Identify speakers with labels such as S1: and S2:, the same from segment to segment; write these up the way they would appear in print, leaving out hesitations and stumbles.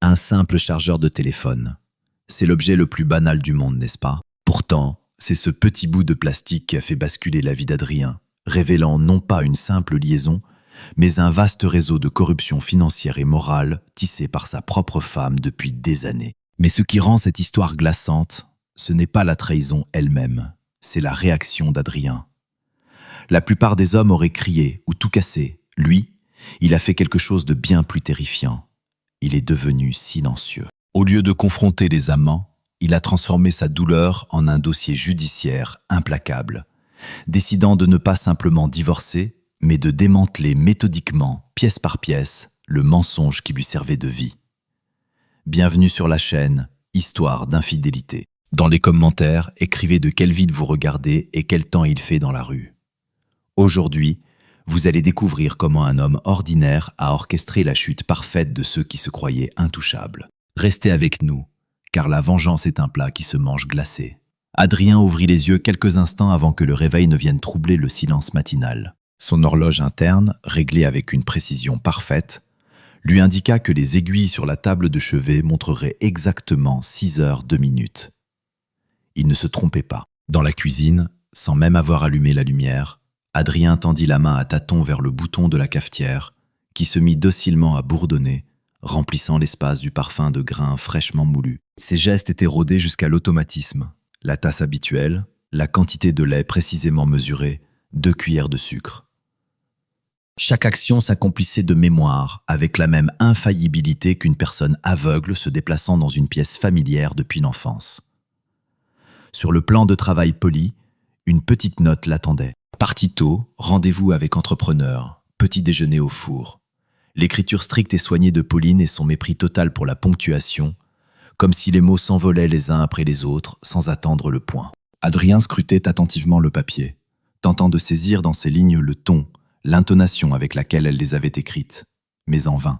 S1: Un simple chargeur de téléphone. C'est l'objet le plus banal du monde, n'est-ce pas? Pourtant, c'est ce petit bout de plastique qui a fait basculer la vie d'Adrien, révélant non pas une simple liaison, mais un vaste réseau de corruption financière et morale tissé par sa propre femme depuis des années. Mais ce qui rend cette histoire glaçante, ce n'est pas la trahison elle-même, c'est la réaction d'Adrien. La plupart des hommes auraient crié ou tout cassé. Lui, il a fait quelque chose de bien plus terrifiant. Il est devenu silencieux. Au lieu de confronter les amants, il a transformé sa douleur en un dossier judiciaire implacable, décidant de ne pas simplement divorcer, mais de démanteler méthodiquement, pièce par pièce, le mensonge qui lui servait de vie. Bienvenue sur la chaîne Histoire d'infidélité. Dans les commentaires, écrivez de quel vide vous regardez et quel temps il fait dans la rue. Aujourd'hui, vous allez découvrir comment un homme ordinaire a orchestré la chute parfaite de ceux qui se croyaient intouchables. Restez avec nous, car la vengeance est un plat qui se mange glacé. Adrien ouvrit les yeux quelques instants avant que le réveil ne vienne troubler le silence matinal. Son horloge interne, réglée avec une précision parfaite, lui indiqua que les aiguilles sur la table de chevet montreraient exactement 6 heures 2 minutes. Il ne se trompait pas. Dans la cuisine, sans même avoir allumé la lumière, Adrien tendit la main à tâtons vers le bouton de la cafetière, qui se mit docilement à bourdonner, remplissant l'espace du parfum de grains fraîchement moulus. Ses gestes étaient rodés jusqu'à l'automatisme. La tasse habituelle, la quantité de lait précisément mesurée, 2 cuillères de sucre. Chaque action s'accomplissait de mémoire, avec la même infaillibilité qu'une personne aveugle se déplaçant dans une pièce familière depuis l'enfance. Sur le plan de travail poli, une petite note l'attendait. Parti tôt, rendez-vous avec entrepreneur, petit déjeuner au four. L'écriture stricte et soignée de Pauline et son mépris total pour la ponctuation, comme si les mots s'envolaient les uns après les autres sans attendre le point. Adrien scrutait attentivement le papier, tentant de saisir dans ses lignes le ton, l'intonation avec laquelle elle les avait écrites, mais en vain.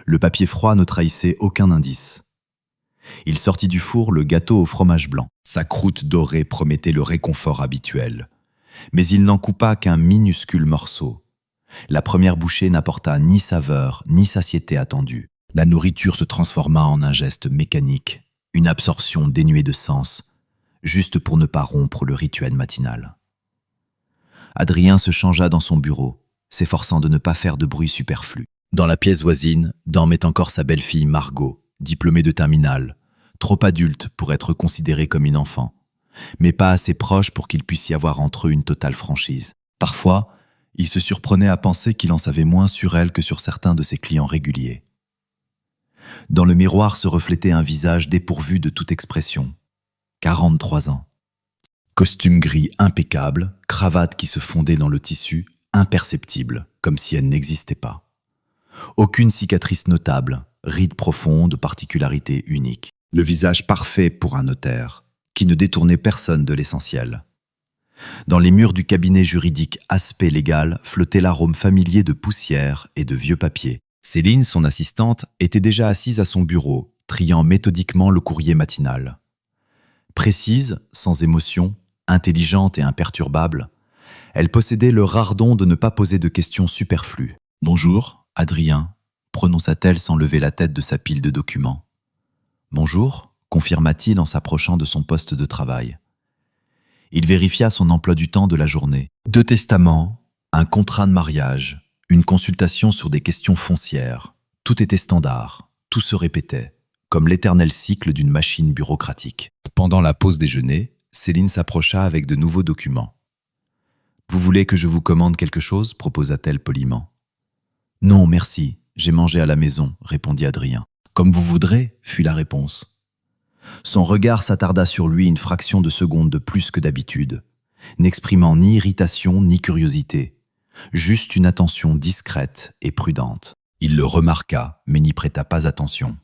S1: Le papier froid ne trahissait aucun indice. Il sortit du four le gâteau au fromage blanc. Sa croûte dorée promettait le réconfort habituel. Mais il n'en coupa qu'un minuscule morceau. La première bouchée n'apporta ni saveur, ni satiété attendue. La nourriture se transforma en un geste mécanique, une absorption dénuée de sens, juste pour ne pas rompre le rituel matinal. Adrien se changea dans son bureau, s'efforçant de ne pas faire de bruit superflu. Dans la pièce voisine, dormait encore sa belle-fille Margot, diplômée de terminale, trop adulte pour être considérée comme une enfant, mais pas assez proche pour qu'il puisse y avoir entre eux une totale franchise. Parfois, il se surprenait à penser qu'il en savait moins sur elle que sur certains de ses clients réguliers. Dans le miroir se reflétait un visage dépourvu de toute expression. 43 ans. Costume gris impeccable, cravate qui se fondait dans le tissu, imperceptible, comme si elle n'existait pas. Aucune cicatrice notable, rides profondes, particularité unique. Le visage parfait pour un notaire, qui ne détournait personne de l'essentiel. Dans les murs du cabinet juridique aspect légal flottait l'arôme familier de poussière et de vieux papiers. Céline, son assistante, était déjà assise à son bureau, triant méthodiquement le courrier matinal. Précise, sans émotion, intelligente et imperturbable, elle possédait le rare don de ne pas poser de questions superflues. « Bonjour, Adrien », prononça-t-elle sans lever la tête de sa pile de documents. « Bonjour », confirma-t-il en s'approchant de son poste de travail. Il vérifia son emploi du temps de la journée. 2 testaments, un contrat de mariage, une consultation sur des questions foncières. Tout était standard, tout se répétait, comme l'éternel cycle d'une machine bureaucratique. Pendant la pause déjeuner, Céline s'approcha avec de nouveaux documents. « Vous voulez que je vous commande quelque chose ?» proposa-t-elle poliment. « Non, merci, j'ai mangé à la maison », répondit Adrien. « Comme vous voudrez », fut la réponse. Son regard s'attarda sur lui une fraction de seconde de plus que d'habitude, n'exprimant ni irritation ni curiosité, juste une attention discrète et prudente. Il le remarqua, mais n'y prêta pas attention.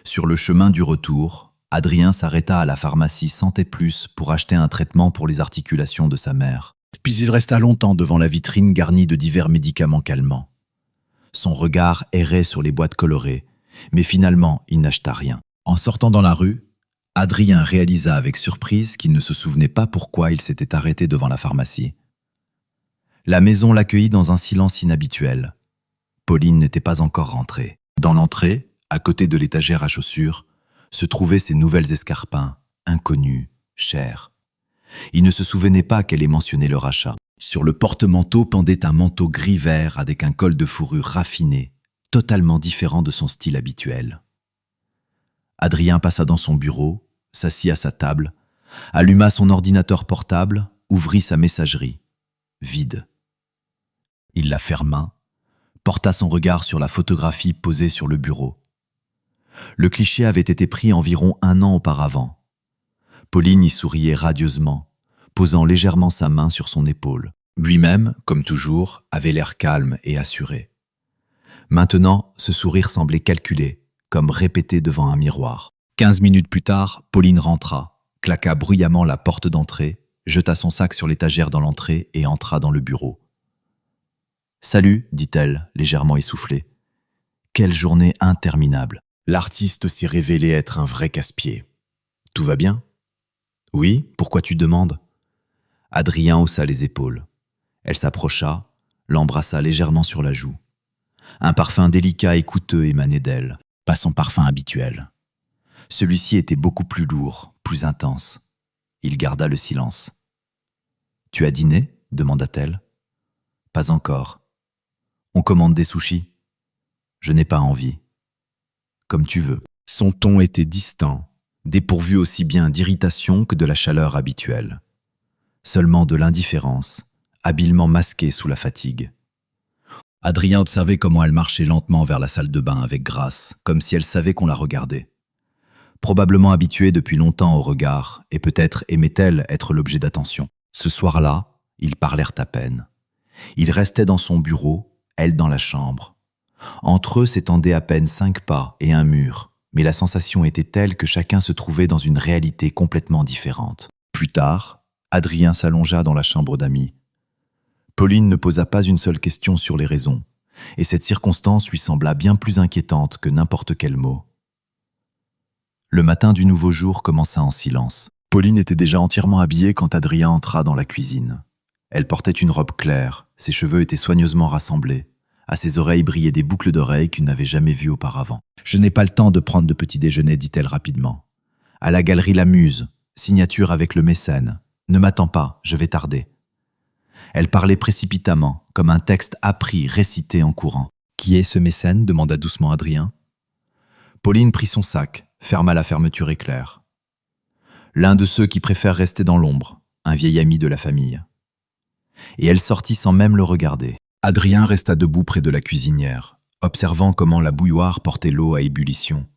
S1: Sur le chemin du retour, Adrien s'arrêta à la pharmacie Santé Plus pour acheter un traitement pour les articulations de sa mère. Puis il resta longtemps devant la vitrine garnie de divers médicaments calmants. Son regard errait sur les boîtes colorées, mais finalement il n'acheta rien. En sortant dans la rue, Adrien réalisa avec surprise qu'il ne se souvenait pas pourquoi il s'était arrêté devant la pharmacie. La maison l'accueillit dans un silence inhabituel. Pauline n'était pas encore rentrée. Dans l'entrée, à côté de l'étagère à chaussures, se trouvaient ses nouvelles escarpins, inconnus, chers. Il ne se souvenait pas qu'elle ait mentionné leur achat. Sur le porte-manteau pendait un manteau gris-vert avec un col de fourrure raffiné, totalement différent de son style habituel. Adrien passa dans son bureau, s'assit à sa table, alluma son ordinateur portable, ouvrit sa messagerie. Vide. Il la ferma, porta son regard sur la photographie posée sur le bureau. Le cliché avait été pris environ 1 an auparavant. Pauline y souriait radieusement, posant légèrement sa main sur son épaule. Lui-même, comme toujours, avait l'air calme et assuré. Maintenant, ce sourire semblait calculé, comme répété devant un miroir. 15 minutes plus tard, Pauline rentra, claqua bruyamment la porte d'entrée, jeta son sac sur l'étagère dans l'entrée et entra dans le bureau. « Salut », dit-elle, légèrement essoufflée. « Quelle journée interminable !» L'artiste s'est révélé être un vrai casse-pied. « Tout va bien ?»« Oui, pourquoi tu demandes ?» Adrien haussa les épaules. Elle s'approcha, l'embrassa légèrement sur la joue. Un parfum délicat et coûteux émanait d'elle, pas son parfum habituel. Celui-ci était beaucoup plus lourd, plus intense. Il garda le silence. « Tu as dîné ?» demanda-t-elle. « Pas encore. On commande des sushis ? Je n'ai pas envie. » « Comme tu veux. » Son ton était distant, dépourvu aussi bien d'irritation que de la chaleur habituelle. Seulement de l'indifférence, habilement masquée sous la fatigue. Adrien observait comment elle marchait lentement vers la salle de bain avec grâce, comme si elle savait qu'on la regardait. Probablement habituée depuis longtemps au regard, et peut-être aimait-elle être l'objet d'attention. Ce soir-là, ils parlèrent à peine. Il restait dans son bureau, elle dans la chambre. Entre eux s'étendaient à peine 5 pas et un mur, mais la sensation était telle que chacun se trouvait dans une réalité complètement différente. Plus tard, Adrien s'allongea dans la chambre d'amis. Pauline ne posa pas une seule question sur les raisons, et cette circonstance lui sembla bien plus inquiétante que n'importe quel mot. Le matin du nouveau jour commença en silence. Pauline était déjà entièrement habillée quand Adrien entra dans la cuisine. Elle portait une robe claire, ses cheveux étaient soigneusement rassemblés. À ses oreilles brillaient des boucles d'oreilles qu'il n'avait jamais vues auparavant. « Je n'ai pas le temps de prendre de petit déjeuner, dit-elle rapidement. À la galerie La Muse, signature avec le mécène. Ne m'attends pas, je vais tarder. » Elle parlait précipitamment, comme un texte appris, récité en courant. « Qui est ce mécène ?» demanda doucement Adrien. Pauline prit son sac, ferma la fermeture éclair. L'un de ceux qui préfèrent rester dans l'ombre, un vieil ami de la famille. Et elle sortit sans même le regarder. Adrien resta debout près de la cuisinière, observant comment la bouilloire portait l'eau à ébullition.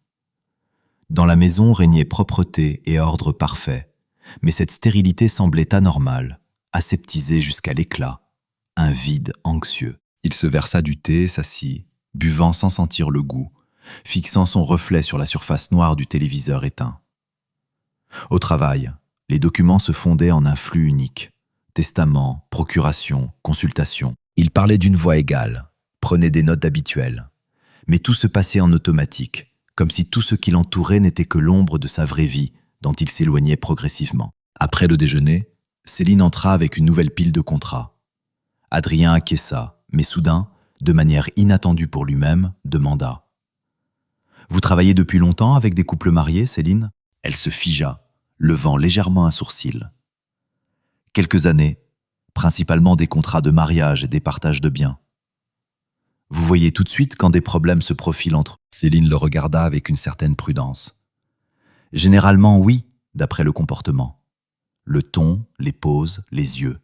S1: Dans la maison régnait propreté et ordre parfait, mais cette stérilité semblait anormale, aseptisée jusqu'à l'éclat, un vide anxieux. Il se versa du thé, s'assit, buvant sans sentir le goût, fixant son reflet sur la surface noire du téléviseur éteint. Au travail, les documents se fondaient en un flux unique. Testament, procuration, consultation. Il parlait d'une voix égale, prenait des notes habituelles. Mais tout se passait en automatique, comme si tout ce qui l'entourait n'était que l'ombre de sa vraie vie, dont il s'éloignait progressivement. Après le déjeuner, Céline entra avec une nouvelle pile de contrats. Adrien acquiesça, mais soudain, de manière inattendue pour lui-même, demanda « Vous travaillez depuis longtemps avec des couples mariés, Céline ?» Elle se figea, levant légèrement un sourcil. « Quelques années, principalement des contrats de mariage et des partages de biens. Vous voyez tout de suite quand des problèmes se profilent entre eux. » Céline le regarda avec une certaine prudence. « Généralement, oui, d'après le comportement. Le ton, les poses, les yeux.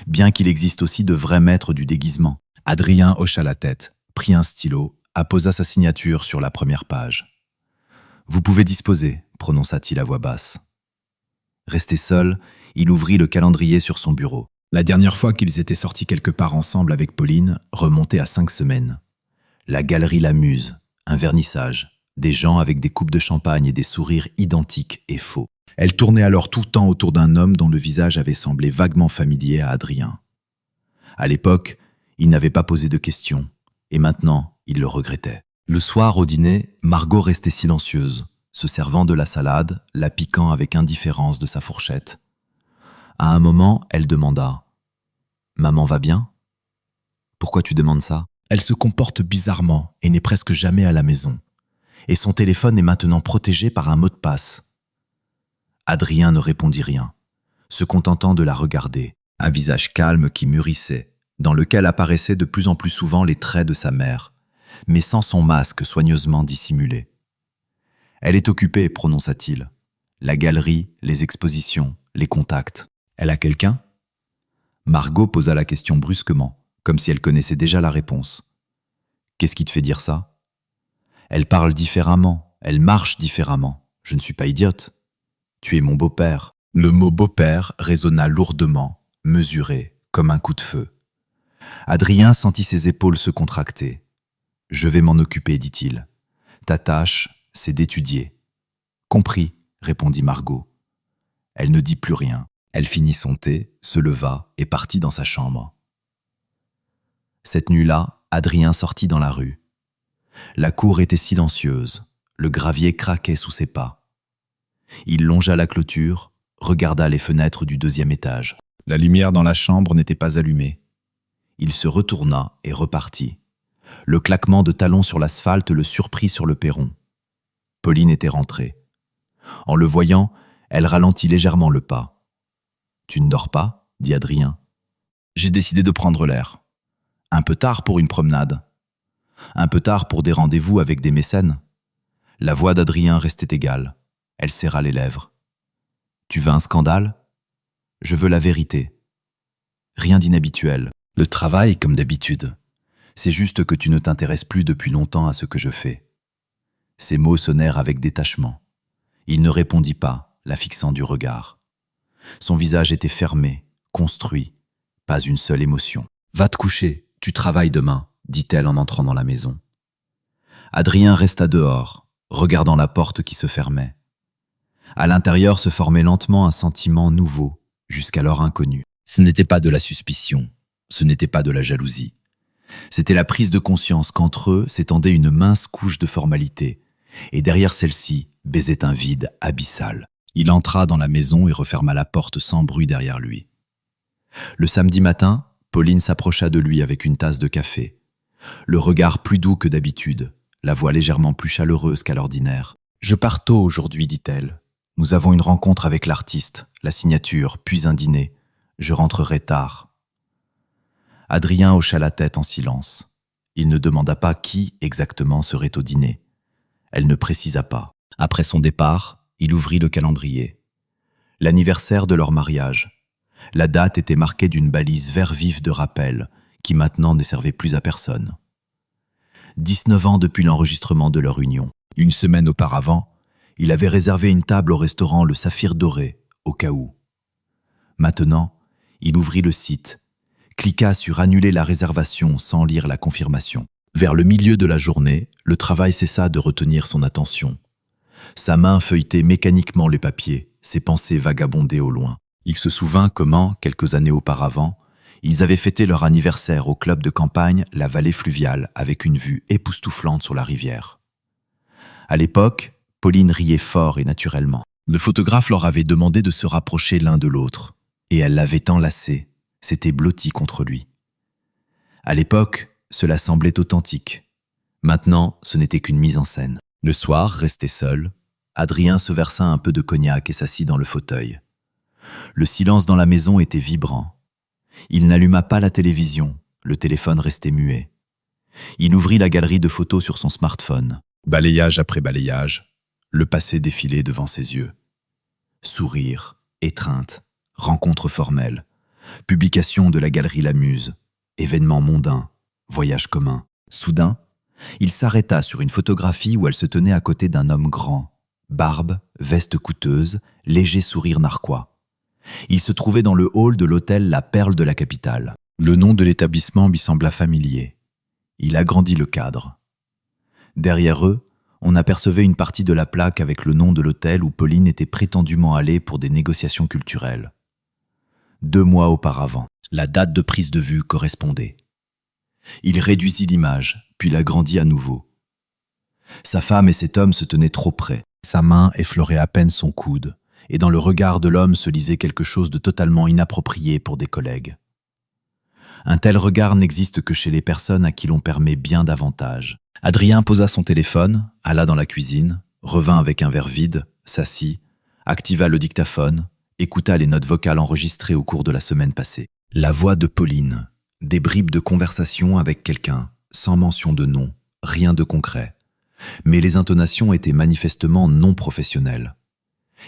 S1: Bien qu'il existe aussi de vrais maîtres du déguisement. » Adrien hocha la tête, prit un stylo, apposa sa signature sur la première page. « Vous pouvez disposer, » prononça-t-il à voix basse. Resté seul, il ouvrit le calendrier sur son bureau. La dernière fois qu'ils étaient sortis quelque part ensemble avec Pauline remontait à 5 semaines. La galerie La Muse, un vernissage, des gens avec des coupes de champagne et des sourires identiques et faux. Elle tournait alors tout le temps autour d'un homme dont le visage avait semblé vaguement familier à Adrien. À l'époque, il n'avait pas posé de questions, et maintenant, il le regrettait. Le soir, au dîner, Margot restait silencieuse, se servant de la salade, la piquant avec indifférence de sa fourchette. À un moment, elle demanda « Maman va bien ? Pourquoi tu demandes ça ?» Elle se comporte bizarrement et n'est presque jamais à la maison. Et son téléphone est maintenant protégé par un mot de passe. Adrien ne répondit rien, se contentant de la regarder, un visage calme qui mûrissait, dans lequel apparaissaient de plus en plus souvent les traits de sa mère, mais sans son masque soigneusement dissimulé. « Elle est occupée », prononça-t-il. « La galerie, les expositions, les contacts. Elle a quelqu'un » Margot posa la question brusquement, comme si elle connaissait déjà la réponse. « Qu'est-ce qui te fait dire ça ?»« Elle parle différemment, elle marche différemment. Je ne suis pas idiote. Tu es mon beau-père. » Le mot beau-père résonna lourdement, mesuré, comme un coup de feu. Adrien sentit ses épaules se contracter. « Je vais m'en occuper, dit-il. Ta tâche, c'est d'étudier. »« Compris, » répondit Margot. Elle ne dit plus rien. Elle finit son thé, se leva et partit dans sa chambre. Cette nuit-là, Adrien sortit dans la rue. La cour était silencieuse, le gravier craquait sous ses pas. Il longea la clôture, regarda les fenêtres du 2e étage. La lumière dans la chambre n'était pas allumée. Il se retourna et repartit. Le claquement de talons sur l'asphalte le surprit sur le perron. Pauline était rentrée. En le voyant, elle ralentit légèrement le pas. « Tu ne dors pas ?» dit Adrien. « J'ai décidé de prendre l'air. Un peu tard pour une promenade. Un peu tard pour des rendez-vous avec des mécènes. » La voix d'Adrien restait égale. Elle serra les lèvres. « Tu veux un scandale ? Je veux la vérité. Rien d'inhabituel. Le travail comme d'habitude. C'est juste que tu ne t'intéresses plus depuis longtemps à ce que je fais. » Ces mots sonnèrent avec détachement. Il ne répondit pas, la fixant du regard. Son visage était fermé, construit, pas une seule émotion. « Va te coucher, tu travailles demain, » dit-elle en entrant dans la maison. Adrien resta dehors, regardant la porte qui se fermait. À l'intérieur se formait lentement un sentiment nouveau, jusqu'alors inconnu. Ce n'était pas de la suspicion, ce n'était pas de la jalousie. C'était la prise de conscience qu'entre eux s'étendait une mince couche de formalité, et derrière celle-ci baisait un vide abyssal. Il entra dans la maison et referma la porte sans bruit derrière lui. Le samedi matin, Pauline s'approcha de lui avec une tasse de café. Le regard plus doux que d'habitude, la voix légèrement plus chaleureuse qu'à l'ordinaire. « Je pars tôt aujourd'hui, dit-elle. Nous avons une rencontre avec l'artiste, la signature, puis un dîner. Je rentrerai tard. » Adrien hocha la tête en silence. Il ne demanda pas qui exactement serait au dîner. Elle ne précisa pas. Après son départ, il ouvrit le calendrier. L'anniversaire de leur mariage. La date était marquée d'une balise vert vif de rappel, qui maintenant ne servait plus à personne. 19 ans depuis l'enregistrement de leur union. Une semaine auparavant, il avait réservé une table au restaurant Le Saphir Doré, au cas où. Maintenant, il ouvrit le site, cliqua sur « Annuler la réservation » sans lire la confirmation. Vers le milieu de la journée, le travail cessa de retenir son attention. Sa main feuilletait mécaniquement les papiers, ses pensées vagabondaient au loin. Il se souvint comment, quelques années auparavant, ils avaient fêté leur anniversaire au club de campagne La Vallée Fluviale avec une vue époustouflante sur la rivière. À l'époque, Pauline riait fort et naturellement. Le photographe leur avait demandé de se rapprocher l'un de l'autre, et elle l'avait enlacé, s'était blottie contre lui. À l'époque, cela semblait authentique. Maintenant, ce n'était qu'une mise en scène. Le soir, resté seul, Adrien se versa un peu de cognac et s'assit dans le fauteuil. Le silence dans la maison était vibrant. Il n'alluma pas la télévision, le téléphone restait muet. Il ouvrit la galerie de photos sur son smartphone. Balayage après balayage, le passé défilait devant ses yeux. Sourires, étreintes, rencontres formelles, publication de la galerie La Muse, événements mondains, voyages communs. Soudain, il s'arrêta sur une photographie où elle se tenait à côté d'un homme grand, barbe, veste coûteuse, léger sourire narquois. Il se trouvait dans le hall de l'hôtel La Perle de la capitale. Le nom de l'établissement lui sembla familier. Il agrandit le cadre. Derrière eux, on apercevait une partie de la plaque avec le nom de l'hôtel où Pauline était prétendument allée pour des négociations culturelles. 2 mois auparavant, la date de prise de vue correspondait. Il réduisit l'image, puis l'agrandit à nouveau. Sa femme et cet homme se tenaient trop près. Sa main effleurait à peine son coude, et dans le regard de l'homme se lisait quelque chose de totalement inapproprié pour des collègues. Un tel regard n'existe que chez les personnes à qui l'on permet bien davantage. Adrien posa son téléphone, alla dans la cuisine, revint avec un verre vide, s'assit, activa le dictaphone, écouta les notes vocales enregistrées au cours de la semaine passée. La voix de Pauline, des bribes de conversation avec quelqu'un, sans mention de nom, rien de concret. Mais les intonations étaient manifestement non professionnelles.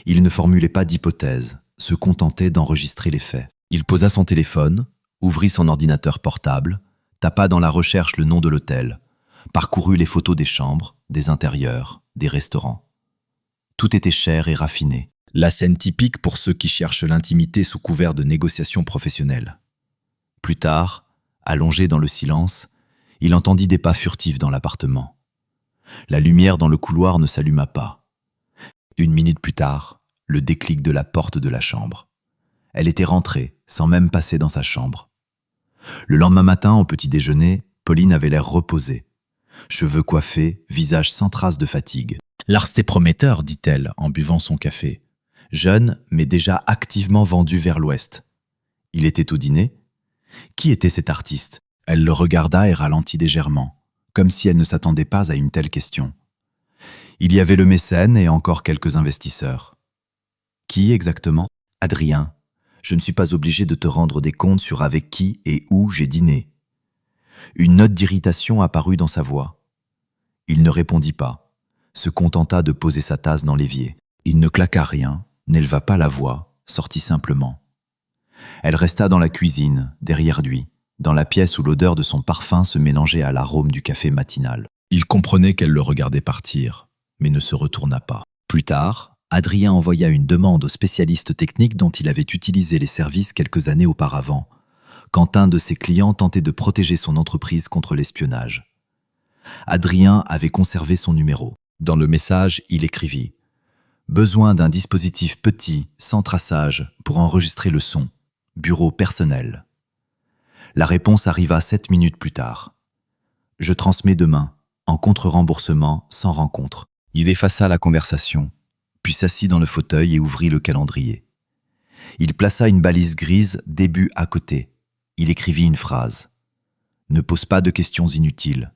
S1: Il ne formulait pas d'hypothèse, se contentait d'enregistrer les faits. Il posa son téléphone, ouvrit son ordinateur portable, tapa dans la recherche le nom de l'hôtel, parcourut les photos des chambres, des intérieurs, des restaurants. Tout était cher et raffiné. La scène typique pour ceux qui cherchent l'intimité sous couvert de négociations professionnelles. Plus tard, allongé dans le silence, il entendit des pas furtifs dans l'appartement. La lumière dans le couloir ne s'alluma pas. 1 minute plus tard, le déclic de la porte de la chambre. Elle était rentrée, sans même passer dans sa chambre. Le lendemain matin, au petit déjeuner, Pauline avait l'air reposée. Cheveux coiffés, visage sans trace de fatigue. « L'art c'était prometteur, dit-elle en buvant son café. Jeune, mais déjà activement vendu vers l'ouest. Il était au dîner. Qui était cet artiste? Elle le regarda et ralentit légèrement, comme si elle ne s'attendait pas à une telle question. Il y avait le mécène et encore quelques investisseurs. Qui exactement? Adrien. Je ne suis pas obligé de te rendre des comptes sur avec qui et où j'ai dîné. Une note d'irritation apparut dans sa voix. Il ne répondit pas, se contenta de poser sa tasse dans l'évier. Il ne claqua rien, n'éleva pas la voix, sortit simplement. Elle resta dans la cuisine, derrière lui, dans la pièce où l'odeur de son parfum se mélangeait à l'arôme du café matinal. Il comprenait qu'elle le regardait partir, mais ne se retourna pas. Plus tard, Adrien envoya une demande au spécialiste technique dont il avait utilisé les services quelques années auparavant, quand un de ses clients tentait de protéger son entreprise contre l'espionnage. Adrien avait conservé son numéro. Dans le message, il écrivit « Besoin d'un dispositif petit, sans traçage, pour enregistrer le son. Bureau personnel. » La réponse arriva 7 minutes plus tard. « Je transmets demain, en contre-remboursement, sans rencontre. » Il effaça la conversation, puis s'assit dans le fauteuil et ouvrit le calendrier. Il plaça une balise grise début à côté. Il écrivit une phrase. « Ne pose pas de questions inutiles.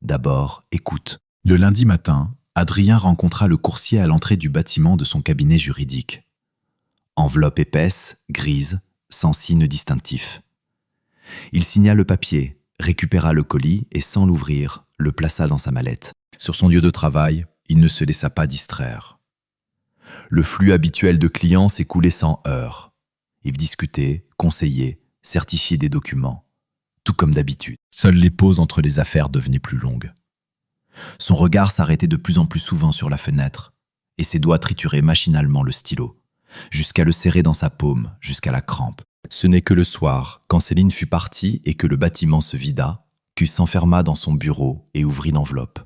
S1: D'abord, écoute. » Le lundi matin, Adrien rencontra le coursier à l'entrée du bâtiment de son cabinet juridique. Enveloppe épaisse, grise, sans signe distinctif. Il signa le papier, récupéra le colis et sans l'ouvrir, le plaça dans sa mallette. Sur son lieu de travail, il ne se laissa pas distraire. Le flux habituel de clients s'écoulait sans heurts. Ils discutaient, conseillaient, certifiaient des documents. Tout comme d'habitude. Seules les pauses entre les affaires devenaient plus longues. Son regard s'arrêtait de plus en plus souvent sur la fenêtre, et ses doigts trituraient machinalement le stylo, jusqu'à le serrer dans sa paume, jusqu'à la crampe. Ce n'est que le soir, quand Céline fut partie et que le bâtiment se vida, qu'il s'enferma dans son bureau et ouvrit l'enveloppe.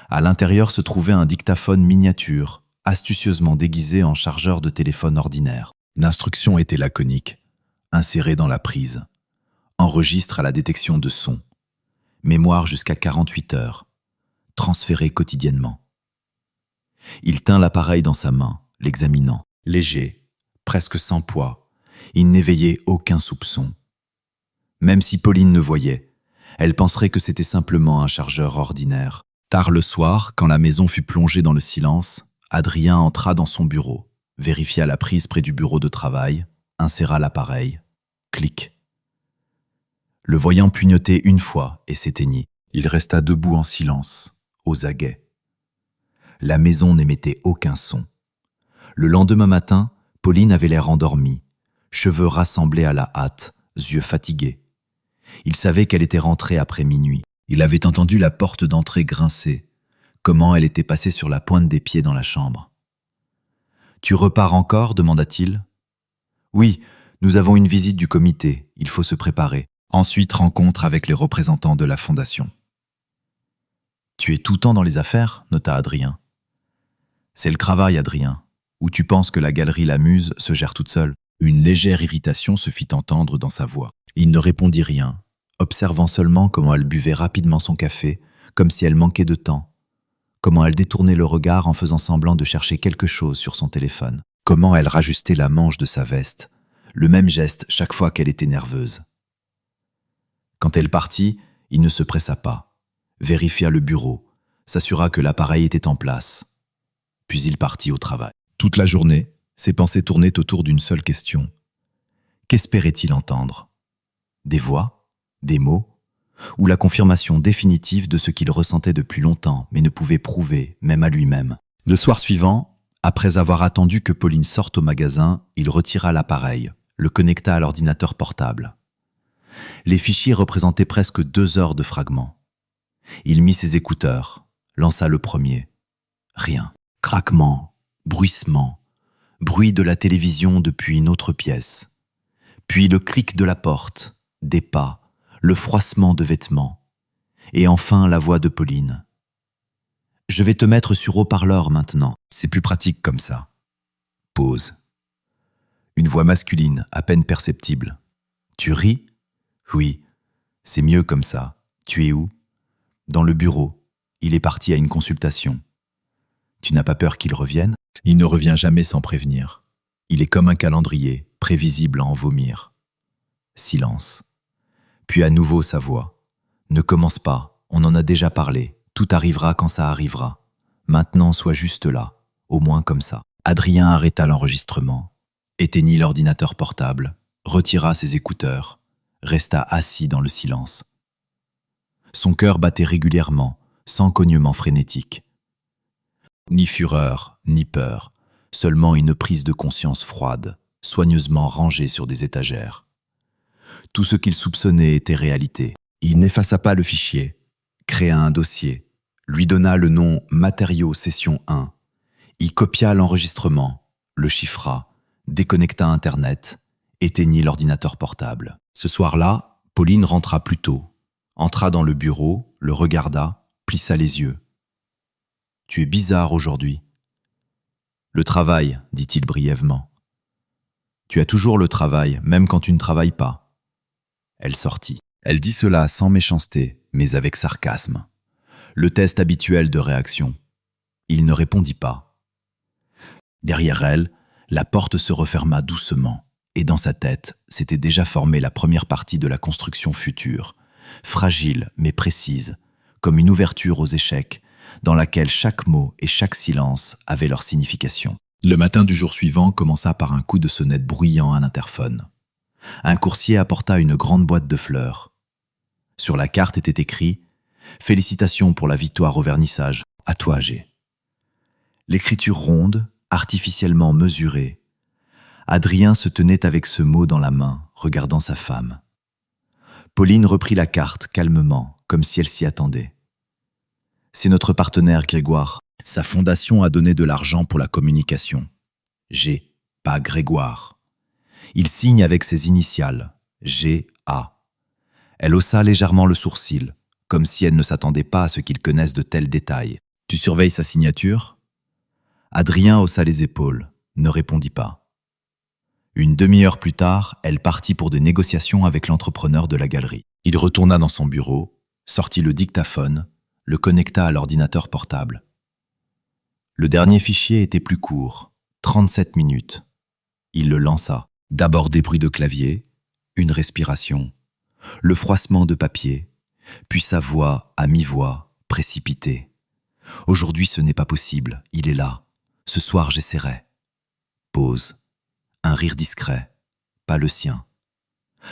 S1: À l'intérieur se trouvait un dictaphone miniature, astucieusement déguisé en chargeur de téléphone ordinaire. L'instruction était laconique, insérée dans la prise. Enregistre à la détection de son. Mémoire jusqu'à 48 heures. Transféré quotidiennement. Il tint l'appareil dans sa main, l'examinant. Léger, presque sans poids, il n'éveillait aucun soupçon. Même si Pauline ne voyait, elle penserait que c'était simplement un chargeur ordinaire. Tard le soir, quand la maison fut plongée dans le silence, Adrien entra dans son bureau, vérifia la prise près du bureau de travail, inséra l'appareil. Clic. Le voyant pugnoter une fois et s'éteignit. Il resta debout en silence, aux aguets. La maison n'émettait aucun son. Le lendemain matin, Pauline avait l'air endormie, cheveux rassemblés à la hâte, yeux fatigués. Il savait qu'elle était rentrée après minuit. Il avait entendu la porte d'entrée grincer. Comment elle était passée sur la pointe des pieds dans la chambre. « Tu repars encore ?» demanda-t-il. « Oui, nous avons une visite du comité, il faut se préparer. Ensuite, rencontre avec les représentants de la fondation. »« Tu es tout le temps dans les affaires ?» nota Adrien. « C'est le travail, Adrien. Ou tu penses que la galerie La Muse se gère toute seule ?» Une légère irritation se fit entendre dans sa voix. Il ne répondit rien, observant seulement comment elle buvait rapidement son café, comme si elle manquait de temps. Comment elle détournait le regard en faisant semblant de chercher quelque chose sur son téléphone. Comment elle rajustait la manche de sa veste, le même geste chaque fois qu'elle était nerveuse. Quand elle partit, il ne se pressa pas, vérifia le bureau, s'assura que l'appareil était en place. Puis il partit au travail. Toute la journée, ses pensées tournaient autour d'une seule question. Qu'espérait-il entendre? Des voix? Des mots? Ou la confirmation définitive de ce qu'il ressentait depuis longtemps, mais ne pouvait prouver, même à lui-même? Le soir suivant, après avoir attendu que Pauline sorte au magasin, il retira l'appareil, le connecta à l'ordinateur portable. Les fichiers représentaient presque 2 heures de fragments. Il mit ses écouteurs, lança le premier. Rien. Craquement, bruissement, bruit de la télévision depuis une autre pièce. Puis le clic de la porte, des pas, le froissement de vêtements. Et enfin la voix de Pauline. « Je vais te mettre sur haut-parleur maintenant, c'est plus pratique comme ça. » Pause. Une voix masculine, à peine perceptible. « Tu ris ? » ?»« Oui, c'est mieux comme ça. Tu es où ? » ?»« Dans le bureau. Il est parti à une consultation. » »« Tu n'as pas peur qu'il revienne ? » ?»« Il ne revient jamais sans prévenir. Il est comme un calendrier, prévisible à en vomir. » Silence. Puis à nouveau sa voix. « Ne commence pas, on en a déjà parlé. Tout arrivera quand ça arrivera. Maintenant, sois juste là, au moins comme ça. » Adrien arrêta l'enregistrement, éteignit l'ordinateur portable, retira ses écouteurs, resta assis dans le silence. Son cœur battait régulièrement, sans cognement frénétique. Ni fureur, ni peur, seulement une prise de conscience froide, soigneusement rangée sur des étagères. Tout ce qu'il soupçonnait était réalité. Il n'effaça pas le fichier, créa un dossier, lui donna le nom « Matériaux Session 1 », y copia l'enregistrement, le chiffra, déconnecta Internet, éteignit l'ordinateur portable. Ce soir-là, Pauline rentra plus tôt, entra dans le bureau, le regarda, plissa les yeux. « Tu es bizarre aujourd'hui. »« Le travail, dit-il brièvement. »« Tu as toujours le travail, même quand tu ne travailles pas. » Elle sortit. Elle dit cela sans méchanceté, mais avec sarcasme. Le test habituel de réaction. Il ne répondit pas. Derrière elle, la porte se referma doucement, et dans sa tête s'était déjà formée la première partie de la construction future, fragile mais précise, comme une ouverture aux échecs, dans laquelle chaque mot et chaque silence avaient leur signification. Le matin du jour suivant commença par un coup de sonnette bruyant à l'interphone. Un coursier apporta une grande boîte de fleurs. Sur la carte était écrit « Félicitations pour la victoire au vernissage, à toi G. » L'écriture ronde, artificiellement mesurée. Adrien se tenait avec ce mot dans la main, regardant sa femme. Pauline reprit la carte calmement, comme si elle s'y attendait. C'est notre partenaire Grégoire. Sa fondation a donné de l'argent pour la communication. G, pas Grégoire. Il signe avec ses initiales, G.A. Elle haussa légèrement le sourcil, comme si elle ne s'attendait pas à ce qu'il connaisse de tels détails. « Tu surveilles sa signature ?» Adrien haussa les épaules, ne répondit pas. Une demi-heure plus tard, elle partit pour des négociations avec l'entrepreneur de la galerie. Il retourna dans son bureau, sortit le dictaphone, le connecta à l'ordinateur portable. Le dernier fichier était plus court, 37 minutes. Il le lança. D'abord des bruits de clavier, une respiration, le froissement de papier, puis sa voix à mi-voix, précipitée. « Aujourd'hui, ce n'est pas possible, il est là. Ce soir, j'essaierai. » Pause. Un rire discret, pas le sien.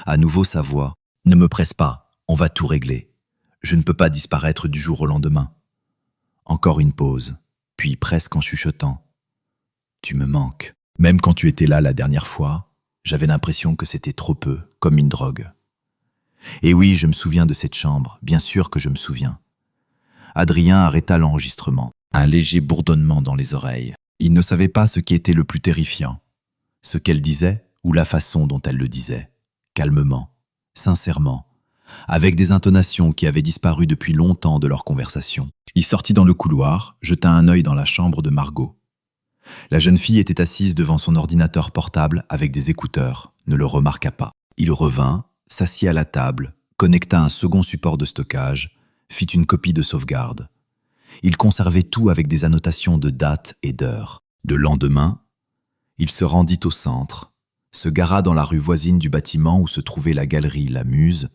S1: À nouveau sa voix. « Ne me presse pas, on va tout régler. Je ne peux pas disparaître du jour au lendemain. » Encore une pause, puis presque en chuchotant. « Tu me manques. Même quand tu étais là la dernière fois, j'avais l'impression que c'était trop peu, comme une drogue. » Et oui, je me souviens de cette chambre, bien sûr que je me souviens. Adrien arrêta l'enregistrement, un léger bourdonnement dans les oreilles. Il ne savait pas ce qui était le plus terrifiant, ce qu'elle disait ou la façon dont elle le disait, calmement, sincèrement, avec des intonations qui avaient disparu depuis longtemps de leur conversation. Il sortit dans le couloir, jeta un œil dans la chambre de Margot. La jeune fille était assise devant son ordinateur portable avec des écouteurs, ne le remarqua pas. Il revint, s'assit à la table, connecta un second support de stockage, fit une copie de sauvegarde. Il conservait tout avec des annotations de date et d'heure. Le lendemain, il se rendit au centre, se gara dans la rue voisine du bâtiment où se trouvait la galerie La Muse,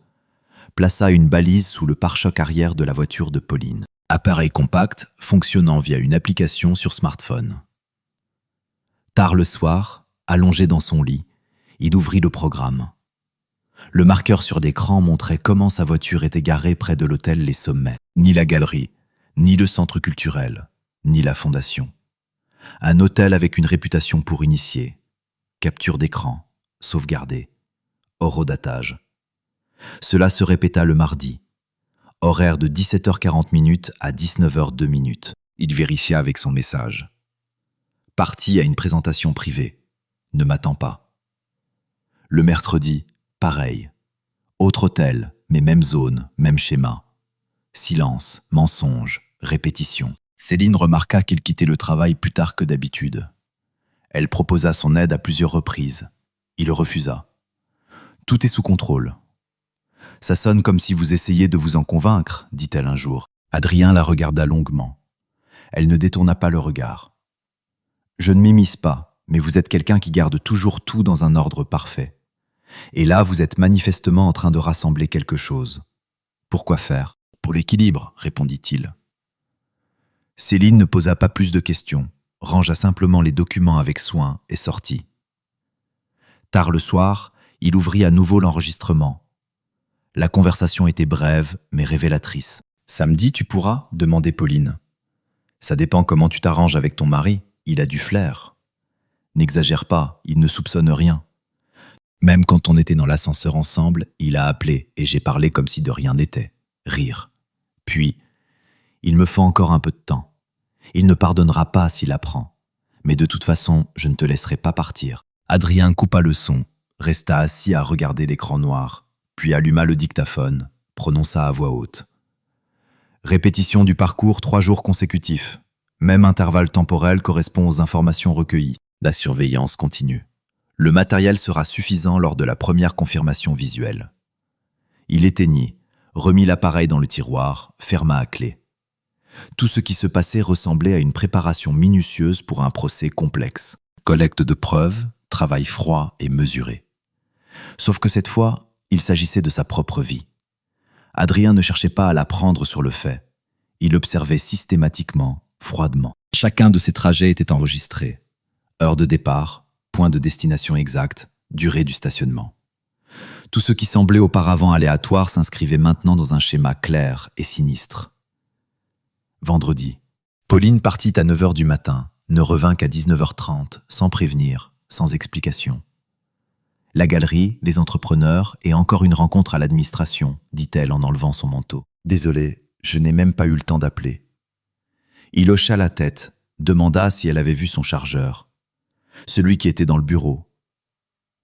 S1: plaça une balise sous le pare-choc arrière de la voiture de Pauline. Appareil compact fonctionnant via une application sur smartphone. Tard le soir, allongé dans son lit, il ouvrit le programme. Le marqueur sur l'écran montrait comment sa voiture était garée près de l'hôtel Les Sommets. Ni la galerie, ni le centre culturel, ni la fondation. Un hôtel avec une réputation pour initiés. Capture d'écran, sauvegardée, horodatage. Cela se répéta le mardi. Horaire de 17h40 à 19h02. Il vérifia avec son message. Parti à une présentation privée. Ne m'attends pas. Le mercredi, pareil. Autre hôtel, mais même zone, même schéma. Silence, mensonge, répétition. Céline remarqua qu'il quittait le travail plus tard que d'habitude. Elle proposa son aide à plusieurs reprises. Il refusa. Tout est sous contrôle. Ça sonne comme si vous essayiez de vous en convaincre, dit-elle un jour. Adrien la regarda longuement. Elle ne détourna pas le regard. Je ne m'immisce pas, mais vous êtes quelqu'un qui garde toujours tout dans un ordre parfait. Et là, vous êtes manifestement en train de rassembler quelque chose. Pourquoi faire ? Pour l'équilibre, répondit-il. Céline ne posa pas plus de questions, rangea simplement les documents avec soin et sortit. Tard le soir, il ouvrit à nouveau l'enregistrement. La conversation était brève, mais révélatrice. « Samedi, tu pourras ?» demandait Pauline. « Ça dépend comment tu t'arranges avec ton mari, il a du flair. » « N'exagère pas, il ne soupçonne rien. » Même quand on était dans l'ascenseur ensemble, il a appelé et j'ai parlé comme si de rien n'était. Rire. Puis, il me faut encore un peu de temps. Il ne pardonnera pas s'il apprend. Mais de toute façon, je ne te laisserai pas partir. Adrien coupa le son, resta assis à regarder l'écran noir, puis alluma le dictaphone, prononça à voix haute. Répétition du parcours 3 jours consécutifs. Même intervalle temporel correspond aux informations recueillies. La surveillance continue. Le matériel sera suffisant lors de la première confirmation visuelle. Il éteignit, remit l'appareil dans le tiroir, ferma à clé. Tout ce qui se passait ressemblait à une préparation minutieuse pour un procès complexe. Collecte de preuves, travail froid et mesuré. Sauf que cette fois, il s'agissait de sa propre vie. Adrien ne cherchait pas à la prendre sur le fait. Il observait systématiquement, froidement. Chacun de ses trajets était enregistré. Heure de départ, point de destination exact, durée du stationnement. Tout ce qui semblait auparavant aléatoire s'inscrivait maintenant dans un schéma clair et sinistre. Vendredi. Pauline partit à 9h du matin, ne revint qu'à 19h30, sans prévenir, sans explication. La galerie, les entrepreneurs et encore une rencontre à l'administration, dit-elle en enlevant son manteau. Désolé, je n'ai même pas eu le temps d'appeler. Il hocha la tête, demanda si elle avait vu son chargeur. Celui qui était dans le bureau.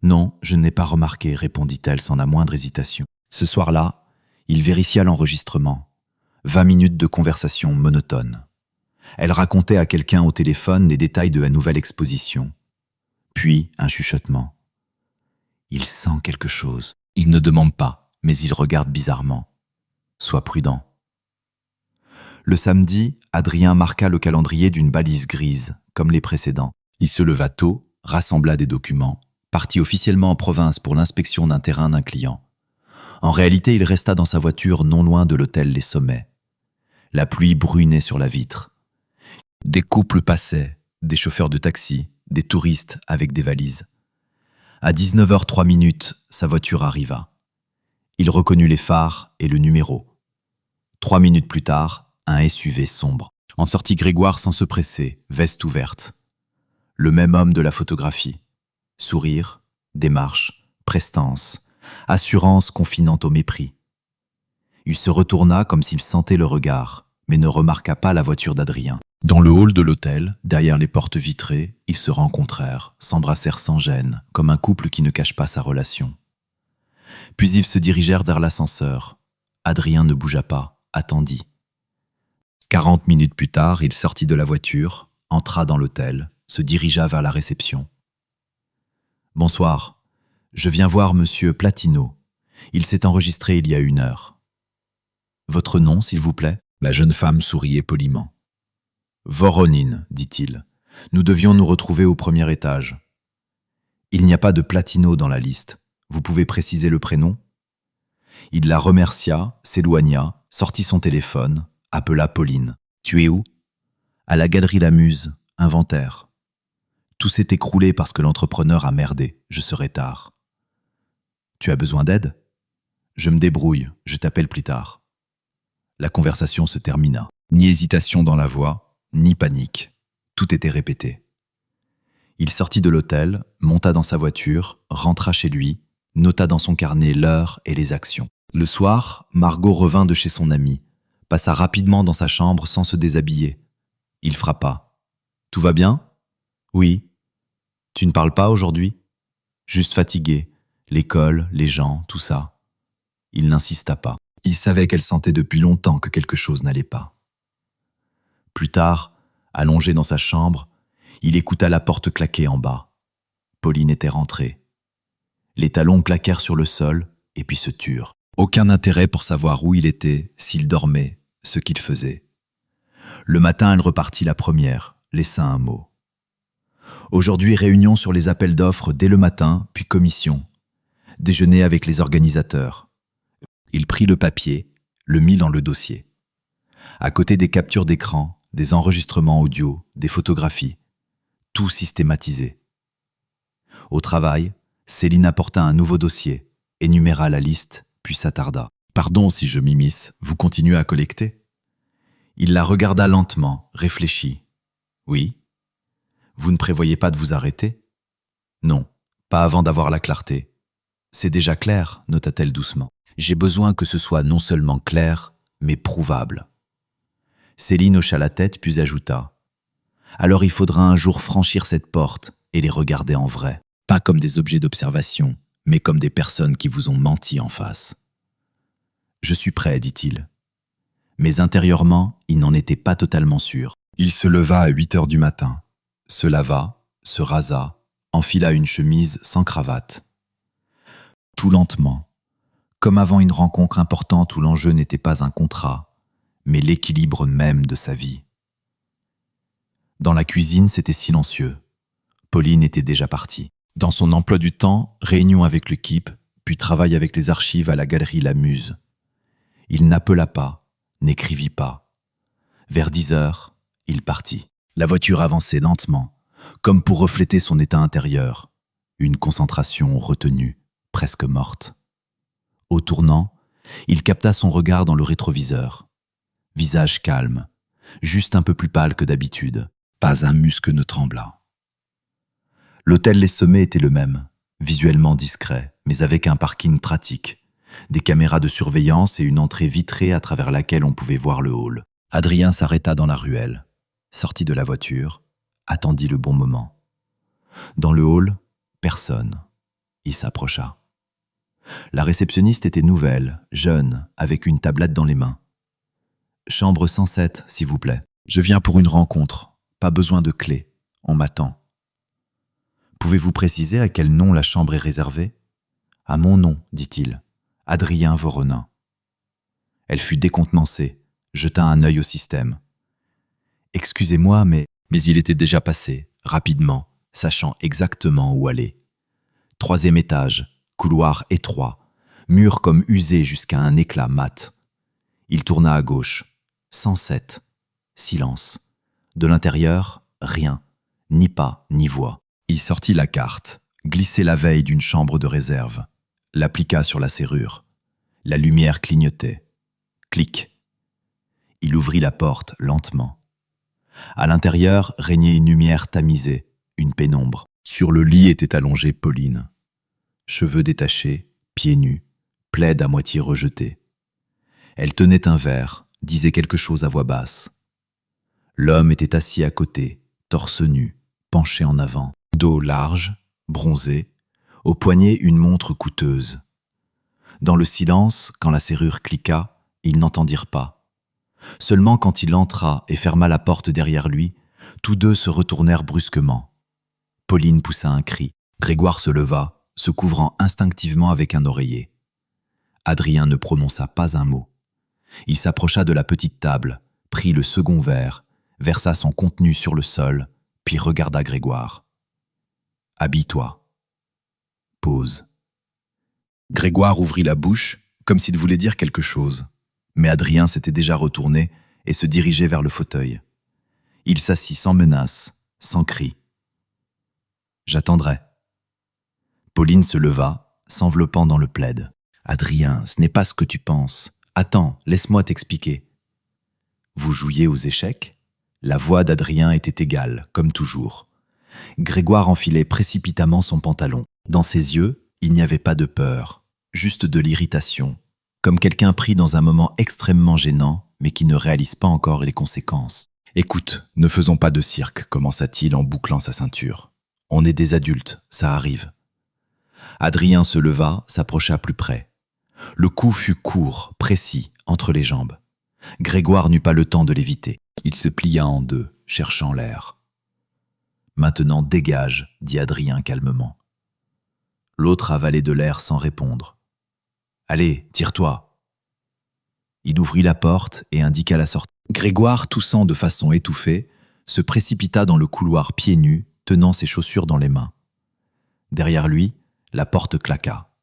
S1: Non, je n'ai pas remarqué, répondit-elle sans la moindre hésitation. Ce soir-là, il vérifia l'enregistrement. 20 minutes de conversation monotone. Elle racontait à quelqu'un au téléphone les détails de la nouvelle exposition. Puis, un chuchotement. Il sent quelque chose. Il ne demande pas, mais il regarde bizarrement. Sois prudent. Le samedi, Adrien marqua le calendrier d'une balise grise, comme les précédents. Il se leva tôt, rassembla des documents, partit officiellement en province pour l'inspection d'un terrain d'un client. En réalité, il resta dans sa voiture non loin de l'hôtel Les Sommets. La pluie brunait sur la vitre. Des couples passaient, des chauffeurs de taxi, des touristes avec des valises. À 19h03, sa voiture arriva. Il reconnut les phares et le numéro. 3 minutes plus tard, un SUV sombre. En sortit Grégoire sans se presser, veste ouverte. Le même homme de la photographie. Sourire, démarche, prestance, assurance confinant au mépris. Il se retourna comme s'il sentait le regard, mais ne remarqua pas la voiture d'Adrien. Dans le hall de l'hôtel, derrière les portes vitrées, ils se rencontrèrent, s'embrassèrent sans gêne, comme un couple qui ne cache pas sa relation. Puis ils se dirigèrent vers l'ascenseur. Adrien ne bougea pas, attendit. 40 minutes plus tard, il sortit de la voiture, entra dans l'hôtel, se dirigea vers la réception. « Bonsoir, je viens voir monsieur Platino. Il s'est enregistré il y a 1 heure. » « Votre nom, s'il vous plaît ?» La jeune femme souriait poliment. « Voronin, dit-il. Nous devions nous retrouver au 1er étage. »« Il n'y a pas de Platino dans la liste. Vous pouvez préciser le prénom ?» Il la remercia, s'éloigna, sortit son téléphone, appela Pauline. « Tu es où ?»« À la galerie Lamuse, inventaire. » Tout s'est écroulé parce que l'entrepreneur a merdé, je serai tard. « Tu as besoin d'aide ?»« Je me débrouille, je t'appelle plus tard. » La conversation se termina. Ni hésitation dans la voix, ni panique. Tout était répété. Il sortit de l'hôtel, monta dans sa voiture, rentra chez lui, nota dans son carnet l'heure et les actions. Le soir, Margot revint de chez son ami, passa rapidement dans sa chambre sans se déshabiller. Il frappa. « Tout va bien ?»« Oui. »« Tu ne parles pas aujourd'hui ?»« Juste fatigué. L'école, les gens, tout ça. » Il n'insista pas. Il savait qu'elle sentait depuis longtemps que quelque chose n'allait pas. Plus tard, allongé dans sa chambre, il écouta la porte claquer en bas. Pauline était rentrée. Les talons claquèrent sur le sol et puis se turent. Aucun intérêt pour savoir où il était, s'il dormait, ce qu'il faisait. Le matin, elle repartit la première, laissa un mot. Aujourd'hui, réunion sur les appels d'offres dès le matin, puis commission. Déjeuner avec les organisateurs. Il prit le papier, le mit dans le dossier. À côté des captures d'écran, des enregistrements audio, des photographies. Tout systématisé. Au travail, Céline apporta un nouveau dossier, énuméra la liste, puis s'attarda. « Pardon si je m'immisce, vous continuez à collecter ?» Il la regarda lentement, réfléchit. « Oui. »« Vous ne prévoyez pas de vous arrêter ?»« Non, pas avant d'avoir la clarté. »« C'est déjà clair, nota-t-elle doucement. J'ai besoin que ce soit non seulement clair, mais prouvable. » Céline hocha la tête puis ajouta. « Alors il faudra un jour franchir cette porte et les regarder en vrai. Pas comme des objets d'observation, mais comme des personnes qui vous ont menti en face. » « Je suis prêt, dit-il. Mais intérieurement, il n'en était pas totalement sûr. Il se leva à 8 heures du matin, se lava, se rasa, enfila une chemise sans cravate. Tout lentement, comme avant une rencontre importante où l'enjeu n'était pas un contrat, mais l'équilibre même de sa vie. Dans la cuisine, c'était silencieux. Pauline était déjà partie. Dans son emploi du temps, réunion avec l'équipe, puis travail avec les archives à la galerie Lamuse. Il n'appela pas, n'écrivit pas. Vers 10 heures, il partit. La voiture avançait lentement, comme pour refléter son état intérieur. Une concentration retenue, presque morte. Au tournant, il capta son regard dans le rétroviseur. Visage calme, juste un peu plus pâle que d'habitude. Pas un muscle ne trembla. L'hôtel Les Sommets était le même, visuellement discret, mais avec un parking pratique. Des caméras de surveillance et une entrée vitrée à travers laquelle on pouvait voir le hall. Adrien s'arrêta dans la ruelle, sortit de la voiture, attendit le bon moment. Dans le hall, personne. Il s'approcha. La réceptionniste était nouvelle, jeune, avec une tablette dans les mains. « Chambre 107, s'il vous plaît. Je viens pour une rencontre. Pas besoin de clé. On m'attend. » « Pouvez-vous préciser à quel nom la chambre est réservée ?»« À mon nom, dit-il. Adrien Voronin. » Elle fut décontenancée, jeta un œil au système. « Excusez-moi, mais il était déjà passé, rapidement, sachant exactement où aller. 3e étage, couloir étroit, mur comme usé jusqu'à un éclat mat. Il tourna à gauche. 107. Silence. De l'intérieur, rien. Ni pas, ni voix. Il sortit la carte, glissait la veille d'une chambre de réserve, l'appliqua sur la serrure. La lumière clignotait. Clic. Il ouvrit la porte lentement. À l'intérieur régnait une lumière tamisée, une pénombre. Sur le lit était allongée Pauline. Cheveux détachés, pieds nus, plaid à moitié rejeté. Elle tenait un verre, disait quelque chose à voix basse. L'homme était assis à côté, torse nu, penché en avant, dos large, bronzé, au poignet une montre coûteuse. Dans le silence, quand la serrure cliqua, ils n'entendirent pas. Seulement quand il entra et ferma la porte derrière lui, tous deux se retournèrent brusquement. Pauline poussa un cri. Grégoire se leva, se couvrant instinctivement avec un oreiller. Adrien ne prononça pas un mot. Il s'approcha de la petite table, prit le second verre, versa son contenu sur le sol, puis regarda Grégoire. « Habille-toi. » Pause. Grégoire ouvrit la bouche, comme s'il voulait dire quelque chose. Mais Adrien s'était déjà retourné et se dirigeait vers le fauteuil. Il s'assit sans menace, sans cri. « J'attendrai. » Pauline se leva, s'enveloppant dans le plaid. « Adrien, ce n'est pas ce que tu penses. Attends, laisse-moi t'expliquer. » Vous jouiez aux échecs ? La voix d'Adrien était égale, comme toujours. Grégoire enfilait précipitamment son pantalon. Dans ses yeux, il n'y avait pas de peur, juste de l'irritation, comme quelqu'un pris dans un moment extrêmement gênant, mais qui ne réalise pas encore les conséquences. « Écoute, ne faisons pas de cirque », commença-t-il en bouclant sa ceinture. « On est des adultes, ça arrive. » Adrien se leva, s'approcha plus près. Le coup fut court, précis, entre les jambes. Grégoire n'eut pas le temps de l'éviter. Il se plia en deux, cherchant l'air. « Maintenant, dégage », dit Adrien calmement. L'autre avalait de l'air sans répondre. « Allez, tire-toi !» Il ouvrit la porte et indiqua la sortie. Grégoire, toussant de façon étouffée, se précipita dans le couloir pieds nus, tenant ses chaussures dans les mains. Derrière lui, la porte claqua.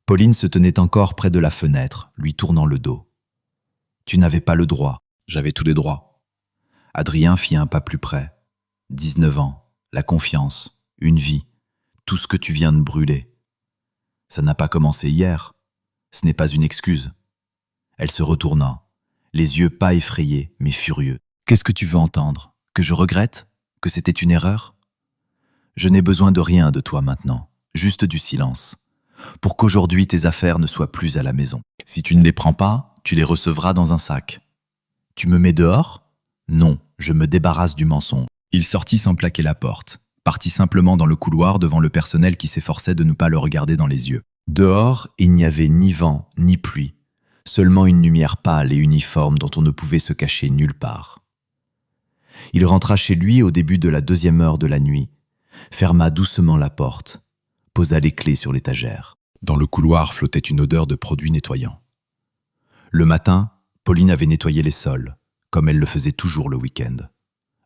S1: Pauline se tenait encore près de la fenêtre, lui tournant le dos. « Tu n'avais pas le droit. » « J'avais tous les droits. » Adrien fit un pas plus près. 19 ans, la confiance, une vie, tout ce que tu viens de brûler. Ça n'a pas commencé hier. Ce n'est pas une excuse. Elle se retourna, les yeux pas effrayés, mais furieux. « Qu'est-ce que tu veux entendre ? Que je regrette ? Que c'était une erreur ? Je n'ai besoin de rien de toi maintenant, juste du silence, pour qu'aujourd'hui tes affaires ne soient plus à la maison. Si tu ne les prends pas, tu les recevras dans un sac. Tu me mets dehors ? Non, je me débarrasse du mensonge. » Il sortit sans plaquer la porte, partit simplement dans le couloir devant le personnel qui s'efforçait de ne pas le regarder dans les yeux. Dehors, il n'y avait ni vent, ni pluie, seulement une lumière pâle et uniforme dont on ne pouvait se cacher nulle part. Il rentra chez lui au début de la 2e heure de la nuit, ferma doucement la porte, posa les clés sur l'étagère. Dans le couloir flottait une odeur de produits nettoyants. Le matin, Pauline avait nettoyé les sols, comme elle le faisait toujours le week-end.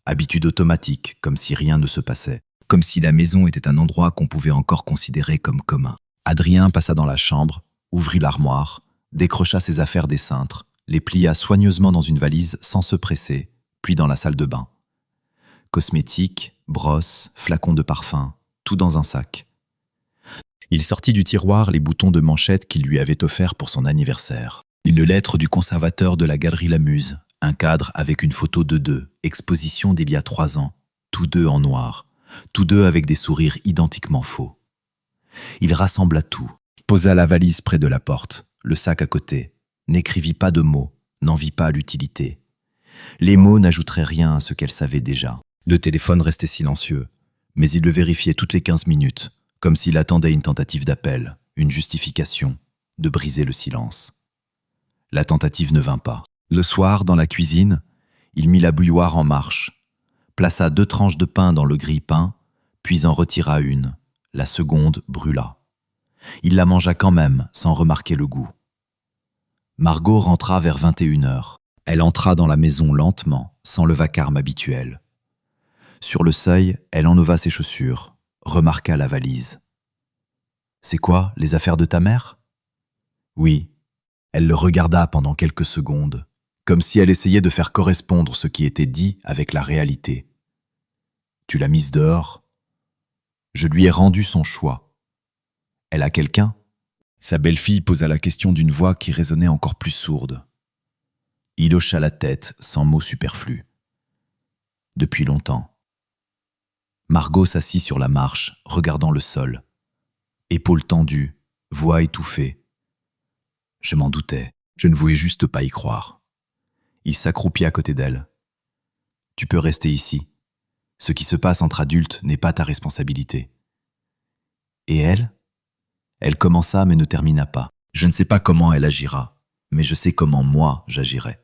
S1: Habitude automatique, comme si rien ne se passait, comme si la maison était un endroit qu'on pouvait encore considérer comme commun. Adrien passa dans la chambre, ouvrit l'armoire, décrocha ses affaires des cintres, les plia soigneusement dans une valise sans se presser, puis dans la salle de bain. Cosmétiques, brosses, flacons de parfum, tout dans un sac. Il sortit du tiroir les boutons de manchette qu'il lui avait offerts pour son anniversaire. Une lettre du conservateur de la galerie Lamuse, un cadre avec une photo de deux, exposition d'il y a 3 ans, tous deux en noir, tous deux avec des sourires identiquement faux. Il rassembla tout, posa la valise près de la porte, le sac à côté, n'écrivit pas de mots, n'en vit pas l'utilité. Les mots n'ajouteraient rien à ce qu'elle savait déjà. Le téléphone restait silencieux, mais il le vérifiait toutes les 15 minutes, comme s'il attendait une tentative d'appel, une justification, de briser le silence. La tentative ne vint pas. Le soir, dans la cuisine, il mit la bouilloire en marche, plaça 2 tranches de pain dans le grille-pain, puis en retira une. La seconde brûla. Il la mangea quand même, sans remarquer le goût. Margot rentra vers 21h. Elle entra dans la maison lentement, sans le vacarme habituel. Sur le seuil, elle enleva ses chaussures, remarqua la valise. « C'est quoi, les affaires de ta mère ?» « Oui. » Elle le regarda pendant quelques secondes, comme si elle essayait de faire correspondre ce qui était dit avec la réalité. « Tu l'as mise dehors ? » Je lui ai rendu son choix. Elle a quelqu'un ? Sa belle-fille posa la question d'une voix qui résonnait encore plus sourde. Il hocha la tête sans mot superflu. Depuis longtemps. Margot s'assit sur la marche, regardant le sol. Épaules tendues, voix étouffée. Je m'en doutais, je ne voulais juste pas y croire. Il s'accroupit à côté d'elle. Tu peux rester ici. Ce qui se passe entre adultes n'est pas ta responsabilité. Et elle ? Elle commença mais ne termina pas. Je ne sais pas comment elle agira, mais je sais comment moi j'agirai.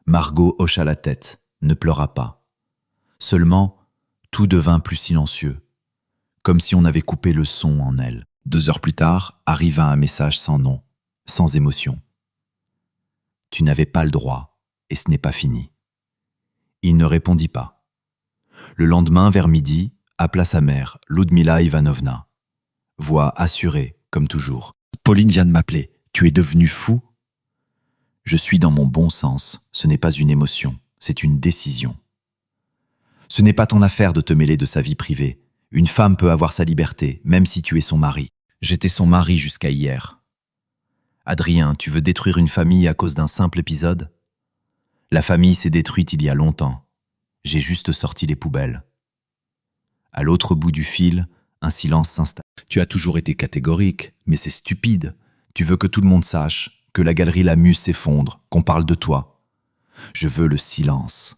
S1: Margot hocha la tête, ne pleura pas. Seulement, tout devint plus silencieux, comme si on avait coupé le son en elle. 2 heures plus tard, arriva un message sans nom, sans émotion. Tu n'avais pas le droit, et ce n'est pas fini. Il ne répondit pas. Le lendemain, vers midi, appela sa mère, Ludmila Ivanovna. Voix assurée, comme toujours. « Pauline vient de m'appeler. Tu es devenu fou? Je suis dans mon bon sens, ce n'est pas une émotion, c'est une décision. Ce n'est pas ton affaire de te mêler de sa vie privée. Une femme peut avoir sa liberté, même si tu es son mari. J'étais son mari jusqu'à hier. Adrien, tu veux détruire une famille à cause d'un simple épisode? La famille s'est détruite il y a longtemps. J'ai juste sorti les poubelles. À l'autre bout du fil, un silence s'installe. Tu as toujours été catégorique, mais c'est stupide. Tu veux que tout le monde sache, que la galerie La Muse s'effondre, qu'on parle de toi. Je veux le silence.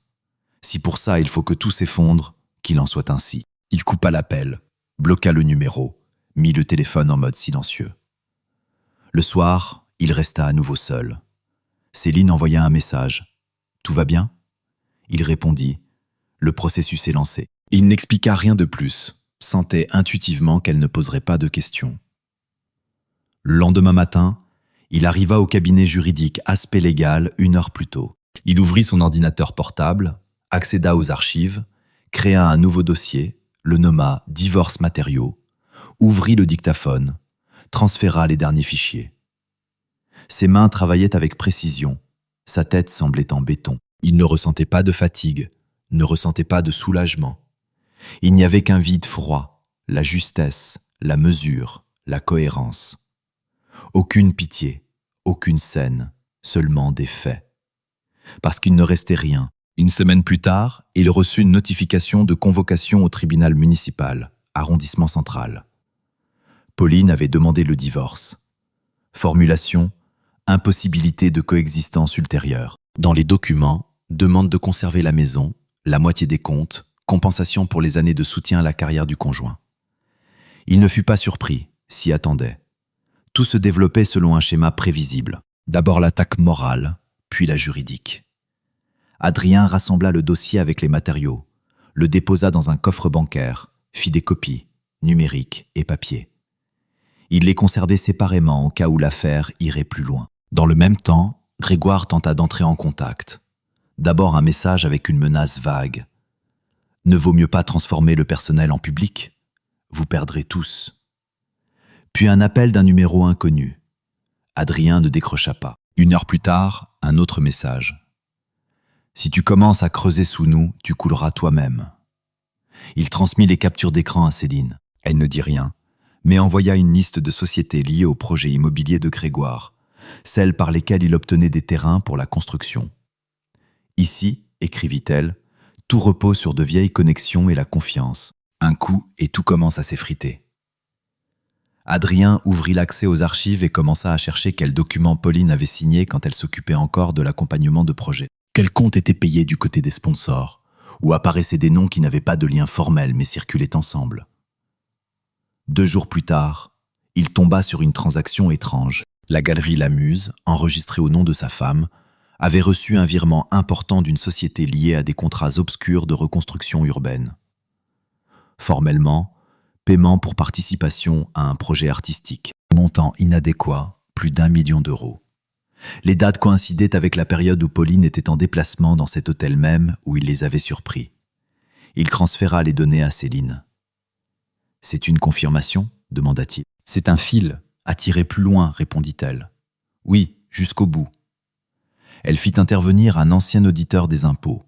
S1: Si pour ça il faut que tout s'effondre, qu'il en soit ainsi. Il coupa l'appel, bloqua le numéro, mit le téléphone en mode silencieux. Le soir, il resta à nouveau seul. Céline envoya un message. « Tout va bien ?» Il répondit. Le processus est lancé. Il n'expliqua rien de plus, sentait intuitivement qu'elle ne poserait pas de questions. Le lendemain matin, il arriva au cabinet juridique Aspect Légal 1 heure plus tôt. Il ouvrit son ordinateur portable, accéda aux archives, créa un nouveau dossier, le nomma « Divorce matériaux », ouvrit le dictaphone, transféra les derniers fichiers. Ses mains travaillaient avec précision, sa tête semblait en béton. Il ne ressentait pas de fatigue, ne ressentait pas de soulagement. Il n'y avait qu'un vide froid, la justesse, la mesure, la cohérence. Aucune pitié, aucune scène, seulement des faits. Parce qu'il ne restait rien. Une semaine plus tard, il reçut une notification de convocation au tribunal municipal, arrondissement central. Pauline avait demandé le divorce. Formulation, impossibilité de coexistence ultérieure. Dans les documents, demande de conserver la maison, la moitié des comptes, compensation pour les années de soutien à la carrière du conjoint. Il ne fut pas surpris, s'y attendait. Tout se développait selon un schéma prévisible. D'abord l'attaque morale, puis la juridique. Adrien rassembla le dossier avec les matériaux, le déposa dans un coffre bancaire, fit des copies, numériques et papier. Il les conservait séparément au cas où l'affaire irait plus loin. Dans le même temps, Grégoire tenta d'entrer en contact. D'abord un message avec une menace vague. « Ne vaut mieux pas transformer le personnel en public. Vous perdrez tous. » Puis un appel d'un numéro inconnu. Adrien ne décrocha pas. 1 heure plus tard, un autre message. « Si tu commences à creuser sous nous, tu couleras toi-même. » Il transmit les captures d'écran à Céline. Elle ne dit rien, mais envoya une liste de sociétés liées au projet immobilier de Grégoire, celles par lesquelles il obtenait des terrains pour la construction. Ici, écrivit-elle, tout repose sur de vieilles connexions et la confiance. Un coup, et tout commence à s'effriter. Adrien ouvrit l'accès aux archives et commença à chercher quels documents Pauline avait signés quand elle s'occupait encore de l'accompagnement de projets. Quels comptes étaient payés du côté des sponsors, où apparaissaient des noms qui n'avaient pas de lien formel mais circulaient ensemble. 2 jours plus tard, il tomba sur une transaction étrange. La galerie La Muse, enregistrée au nom de sa femme, avait reçu un virement important d'une société liée à des contrats obscurs de reconstruction urbaine. Formellement, paiement pour participation à un projet artistique. Montant inadéquat, plus d'1 million d'euros. Les dates coïncidaient avec la période où Pauline était en déplacement dans cet hôtel même où il les avait surpris. Il transféra les données à Céline. « C'est une confirmation ?» demanda-t-il. « C'est un fil, à tirer plus loin » répondit-elle. « Oui, jusqu'au bout. » Elle fit intervenir un ancien auditeur des impôts.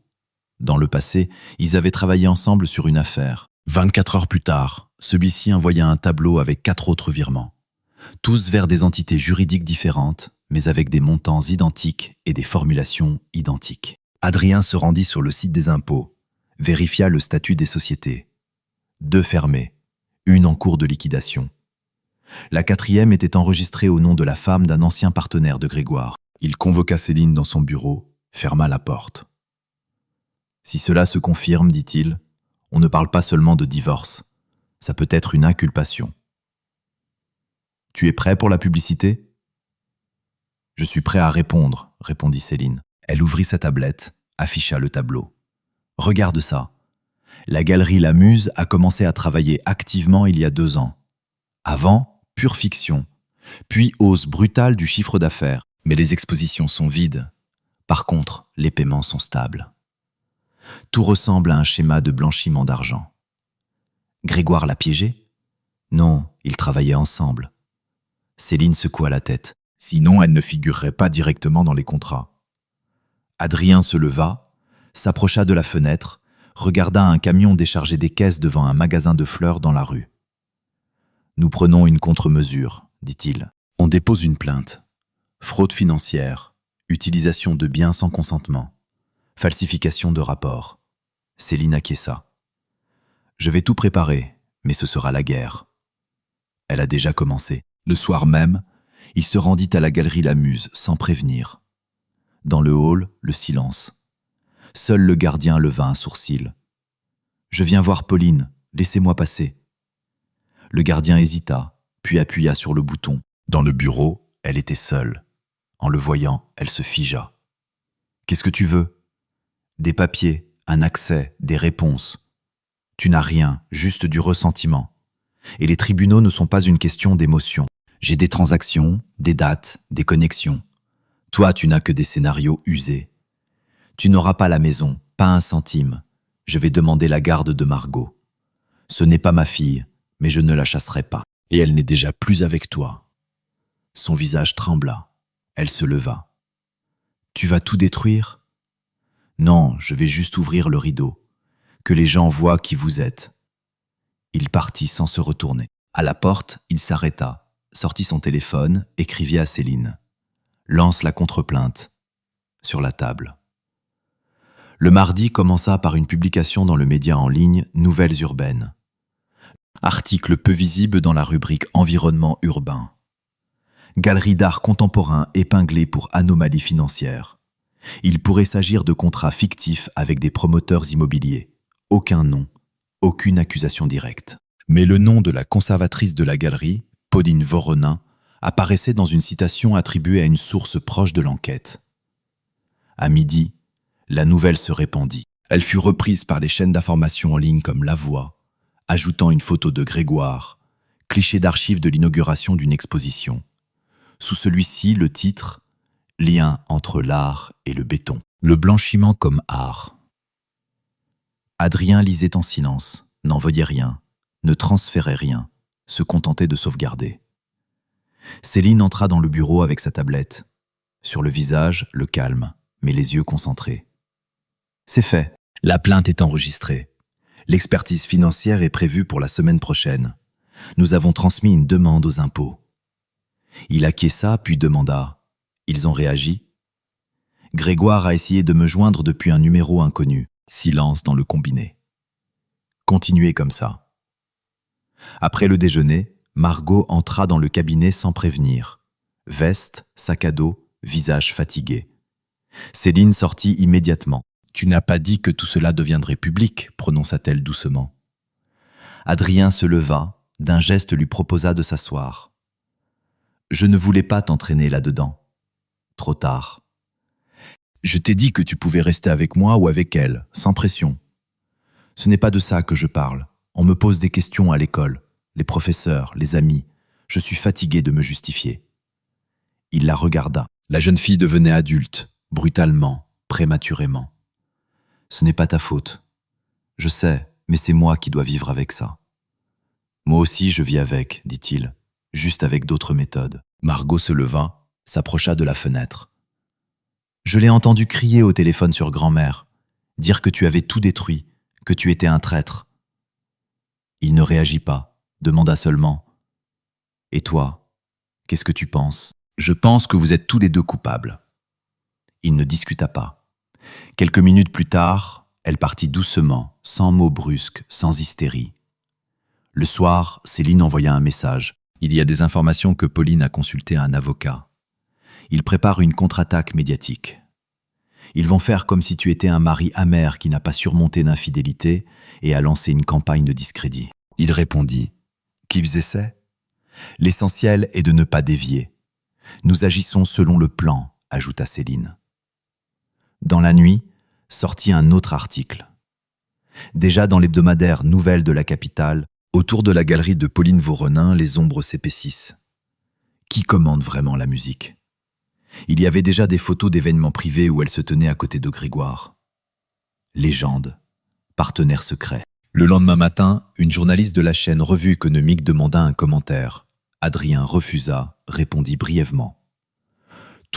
S1: Dans le passé, ils avaient travaillé ensemble sur une affaire. 24 heures plus tard, celui-ci envoya un tableau avec 4 autres virements. Tous vers des entités juridiques différentes, mais avec des montants identiques et des formulations identiques. Adrien se rendit sur le site des impôts, vérifia le statut des sociétés. 2 fermées, 1 en cours de liquidation. La 4e était enregistrée au nom de la femme d'un ancien partenaire de Grégoire. Il convoqua Céline dans son bureau, ferma la porte. « Si cela se confirme, dit-il, on ne parle pas seulement de divorce, ça peut être une inculpation. Tu es prêt pour la publicité ? » « Je suis prêt à répondre, » répondit Céline. Elle ouvrit sa tablette, afficha le tableau. « Regarde ça. La galerie La Muse a commencé à travailler activement il y a 2 ans. Avant, pure fiction, puis hausse brutale du chiffre d'affaires. Mais les expositions sont vides. Par contre, les paiements sont stables. Tout ressemble à un schéma de blanchiment d'argent. Grégoire l'a piégé ? Non, ils travaillaient ensemble. Céline secoua la tête.
S2: Sinon, elle ne figurerait pas directement dans les contrats.
S1: Adrien se leva, s'approcha de la fenêtre, regarda un camion décharger des caisses devant un magasin de fleurs dans la rue. « Nous prenons une contre-mesure, dit-il. On dépose une plainte. Fraude financière, utilisation de biens sans consentement, falsification de rapports. » Céline acquiesça. « Je vais tout préparer, mais ce sera la guerre. » Elle a déjà commencé. Le soir même, il se rendit à la galerie Lamuse sans prévenir. Dans le hall, le silence. Seul le gardien leva un sourcil. « Je viens voir Pauline, laissez-moi passer. » Le gardien hésita, puis appuya sur le bouton. Dans le bureau, elle était seule. En le voyant, elle se figea. « Qu'est-ce que tu veux ? » ?»« Des papiers, un accès, des réponses. Tu n'as rien, juste du ressentiment. Et les tribunaux ne sont pas une question d'émotion. J'ai des transactions, des dates, des connexions. Toi, tu n'as que des scénarios usés. Tu n'auras pas la maison, pas un centime. Je vais demander la garde de Margot. Ce n'est pas ma fille, mais je ne la chasserai pas. Et elle n'est déjà plus avec toi. » Son visage trembla. Elle se leva. « Tu vas tout détruire ? » ?»« Non, je vais juste ouvrir le rideau. Que les gens voient qui vous êtes. » Il partit sans se retourner. À la porte, il s'arrêta, sortit son téléphone, écrivit à Céline. « Lance la contre-plainte. » Sur la table. Le mardi commença par une publication dans le média en ligne Nouvelles urbaines. Article peu visible dans la rubrique Environnement urbain. Galerie d'art contemporain épinglée pour anomalie financière. Il pourrait s'agir de contrats fictifs avec des promoteurs immobiliers. Aucun nom, aucune accusation directe. Mais le nom de la conservatrice de la galerie, Pauline Voronin, apparaissait dans une citation attribuée à une source proche de l'enquête. À midi, la nouvelle se répandit. Elle fut reprise par les chaînes d'information en ligne comme La Voix, ajoutant une photo de Grégoire, cliché d'archives de l'inauguration d'une exposition. Sous celui-ci, le titre « Lien entre l'art et le béton ». Le blanchiment comme art. Adrien lisait en silence, n'en voyait rien, ne transférait rien, se contentait de sauvegarder. Céline entra dans le bureau avec sa tablette. Sur le visage, le calme, mais les yeux concentrés. « C'est fait. La plainte est enregistrée. L'expertise financière est prévue pour la semaine prochaine. Nous avons transmis une demande aux impôts. » Il acquiesça, puis demanda « Ils ont réagi ?» « Grégoire a essayé de me joindre depuis un numéro inconnu. » Silence dans le combiné. « Continuez comme ça. » Après le déjeuner, Margot entra dans le cabinet sans prévenir. Veste, sac à dos, visage fatigué. Céline sortit immédiatement. « Tu n'as pas dit que tout cela deviendrait public » prononça-t-elle doucement. Adrien se leva, d'un geste lui proposa de s'asseoir. « Je ne voulais pas t'entraîner là-dedans. » Trop tard. « Je t'ai dit que tu pouvais rester avec moi ou avec elle, sans pression. Ce n'est pas de ça que je parle. On me pose des questions à l'école, les professeurs, les amis. Je suis fatigué de me justifier. » Il la regarda. La jeune fille devenait adulte, brutalement, prématurément. « Ce n'est pas ta faute. Je sais, mais c'est moi qui dois vivre avec ça. »« Moi aussi je vis avec, dit-il, juste avec d'autres méthodes. » Margot se leva, s'approcha de la fenêtre. « Je l'ai entendu crier au téléphone sur grand-mère, dire que tu avais tout détruit, que tu étais un traître. » Il ne réagit pas, demanda seulement « Et toi, qu'est-ce que tu penses ?»« Je pense que vous êtes tous les deux coupables. » Il ne discuta pas. Quelques minutes plus tard, elle partit doucement, sans mots brusques, sans hystérie. Le soir, Céline envoya un message. Il y a des informations que Pauline a consultées un avocat. Il prépare une contre-attaque médiatique. Ils vont faire comme si tu étais un mari amer qui n'a pas surmonté d'infidélité et a lancé une campagne de discrédit. Il répondit « Qu'ils essaient. L'essentiel est de ne pas dévier. Nous agissons selon le plan, ajouta Céline. Dans la nuit, sortit un autre article. Déjà dans l'hebdomadaire Nouvelles de la capitale, autour de la galerie de Pauline Voronin, les ombres s'épaississent. Qui commande vraiment la musique ? Il y avait déjà des photos d'événements privés où elle se tenait à côté de Grégoire. Légende, partenaire secret. Le lendemain matin, une journaliste de la chaîne Revue économique demanda un commentaire. Adrien refusa, répondit brièvement.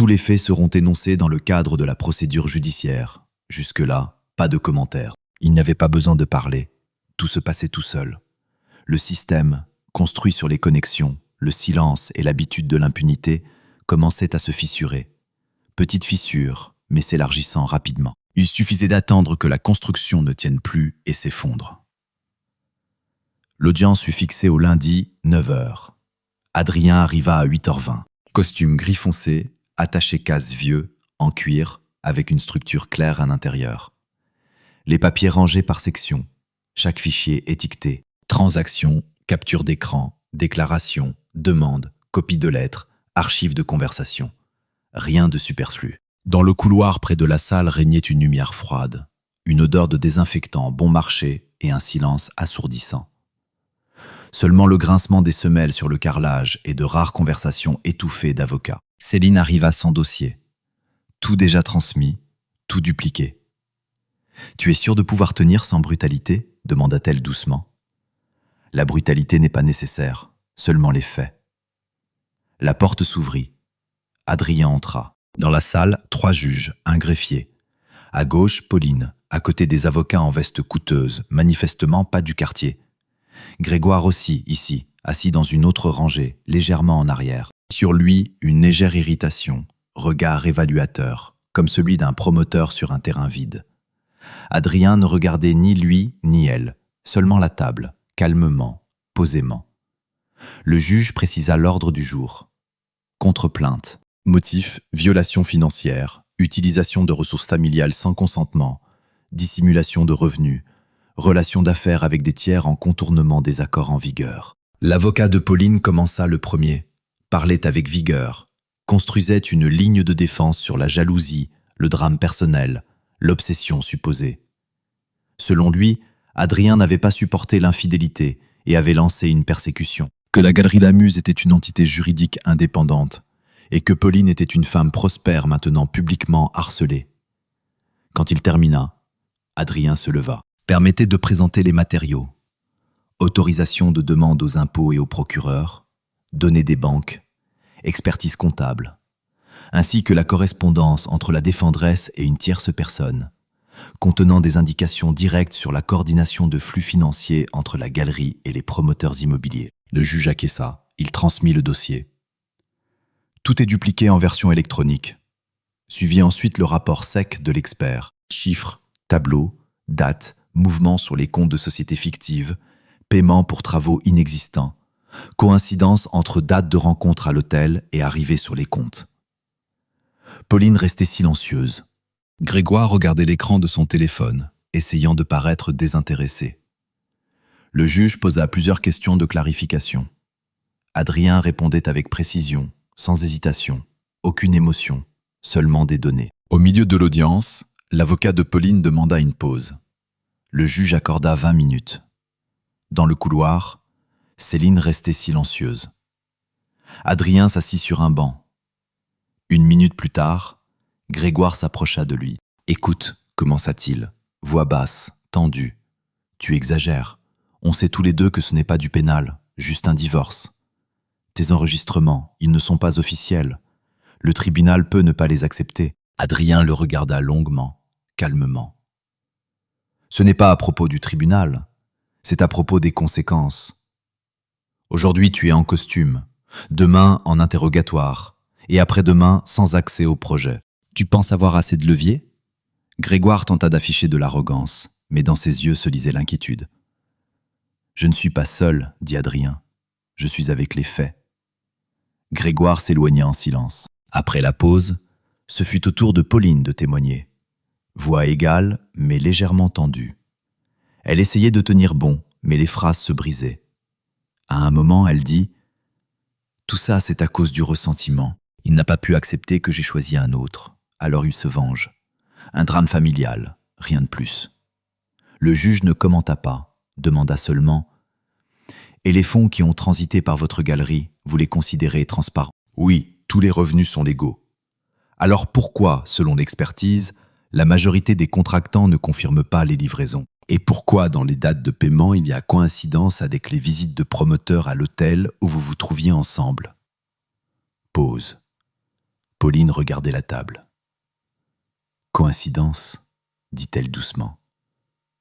S1: Tous les faits seront énoncés dans le cadre de la procédure judiciaire. Jusque-là, pas de commentaires. Il n'y avait pas besoin de parler. Tout se passait tout seul. Le système, construit sur les connexions, le silence et l'habitude de l'impunité, commençait à se fissurer. Petite fissure, mais s'élargissant rapidement. Il suffisait d'attendre que la construction ne tienne plus et s'effondre. L'audience fut fixée au lundi, 9h. Adrien arriva à 8h20. Costume gris foncé, attaché casse vieux, en cuir, avec une structure claire à l'intérieur. Les papiers rangés par section, chaque fichier étiqueté. Transactions, capture d'écran, déclaration, demande, copie de lettres, archives de conversation. Rien de superflu. Dans le couloir près de la salle régnait une lumière froide, une odeur de désinfectant bon marché et un silence assourdissant. Seulement le grincement des semelles sur le carrelage et de rares conversations étouffées d'avocats. Céline arriva sans dossier. Tout déjà transmis, tout dupliqué. « Tu es sûr de pouvoir tenir sans brutalité ?» demanda-t-elle doucement. « La brutalité n'est pas nécessaire, seulement les faits. » La porte s'ouvrit. Adrien entra. Dans la salle, 3 juges, un greffier. À gauche, Pauline, à côté des avocats en veste coûteuse, manifestement pas du quartier. Grégoire aussi, ici, assis dans une autre rangée, légèrement en arrière. Sur lui, une légère irritation, regard évaluateur, comme celui d'un promoteur sur un terrain vide. Adrien ne regardait ni lui ni elle, seulement la table, calmement, posément. Le juge précisa l'ordre du jour. Contre-plainte. Motif, violation financière, utilisation de ressources familiales sans consentement, dissimulation de revenus, relation d'affaires avec des tiers en contournement des accords en vigueur. L'avocat de Pauline commença le premier, parlait avec vigueur, construisait une ligne de défense sur la jalousie, le drame personnel, l'obsession supposée. Selon lui, Adrien n'avait pas supporté l'infidélité et avait lancé une persécution. Que la Galerie Lamuse était une entité juridique indépendante et que Pauline était une femme prospère maintenant publiquement harcelée. Quand il termina, Adrien se leva. Permettez de présenter les matériaux. Autorisation de demande aux impôts et aux procureurs, données des banques, expertise comptable, ainsi que la correspondance entre la défenderesse et une tierce personne, contenant des indications directes sur la coordination de flux financiers entre la galerie et les promoteurs immobiliers. Le juge acquiesça, il transmit le dossier. Tout est dupliqué en version électronique. Suivit ensuite le rapport sec de l'expert. Chiffres, tableaux, dates, mouvements sur les comptes de sociétés fictives, paiements pour travaux inexistants, coïncidence entre date de rencontre à l'hôtel et arrivée sur les comptes. Pauline restait silencieuse. Grégoire regardait l'écran de son téléphone, essayant de paraître désintéressé. Le juge posa plusieurs questions de clarification. Adrien répondait avec précision, sans hésitation, aucune émotion, seulement des données. Au milieu de l'audience, l'avocat de Pauline demanda une pause. Le juge accorda 20 minutes. Dans le couloir, Céline restait silencieuse. Adrien s'assit sur un banc. 1 minute plus tard, Grégoire s'approcha de lui. « Écoute » commença-t-il, voix basse, tendue. « Tu exagères. On sait tous les deux que ce n'est pas du pénal, juste un divorce. Tes enregistrements, ils ne sont pas officiels. Le tribunal peut ne pas les accepter. » Adrien le regarda longuement, calmement. « Ce n'est pas à propos du tribunal, c'est à propos des conséquences. Aujourd'hui, tu es en costume, demain en interrogatoire, et après-demain sans accès au projet. Tu penses avoir assez de levier ?» Grégoire tenta d'afficher de l'arrogance, mais dans ses yeux se lisait l'inquiétude. « Je ne suis pas seul, dit Adrien. Je suis avec les faits. » Grégoire s'éloigna en silence. Après la pause, ce fut au tour de Pauline de témoigner. Voix égale, mais légèrement tendue. Elle essayait de tenir bon, mais les phrases se brisaient. À un moment, elle dit « Tout ça, c'est à cause du ressentiment. Il n'a pas pu accepter que j'ai choisi un autre. Alors il se venge. Un drame familial, rien de plus. » Le juge ne commenta pas, demanda seulement « Et les fonds qui ont transité par votre galerie, vous les considérez transparents ?» Oui, tous les revenus sont légaux. Alors pourquoi, selon l'expertise, la majorité des contractants ne confirment pas les livraisons? Et pourquoi dans les dates de paiement il y a coïncidence avec les visites de promoteurs à l'hôtel où vous vous trouviez ensemble? Pause. Pauline regardait la table. Coïncidence, dit-elle doucement.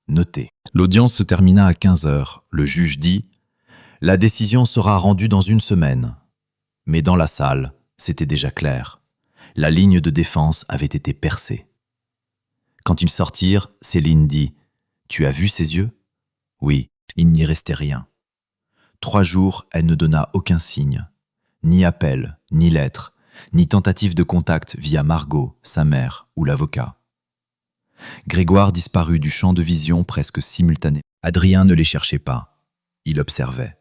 S1: Notez. L'audience se termina à 15 heures. Le juge dit « La décision sera rendue dans 1 semaine ». Mais dans la salle, c'était déjà clair. La ligne de défense avait été percée. Quand ils sortirent, Céline dit « Tu as vu ses yeux ?» Oui, il n'y restait rien. 3 jours, elle ne donna aucun signe. Ni appel, ni lettre, ni tentative de contact via Margot, sa mère ou l'avocat. Grégoire disparut du champ de vision presque simultanément. Adrien ne les cherchait pas. Il observait.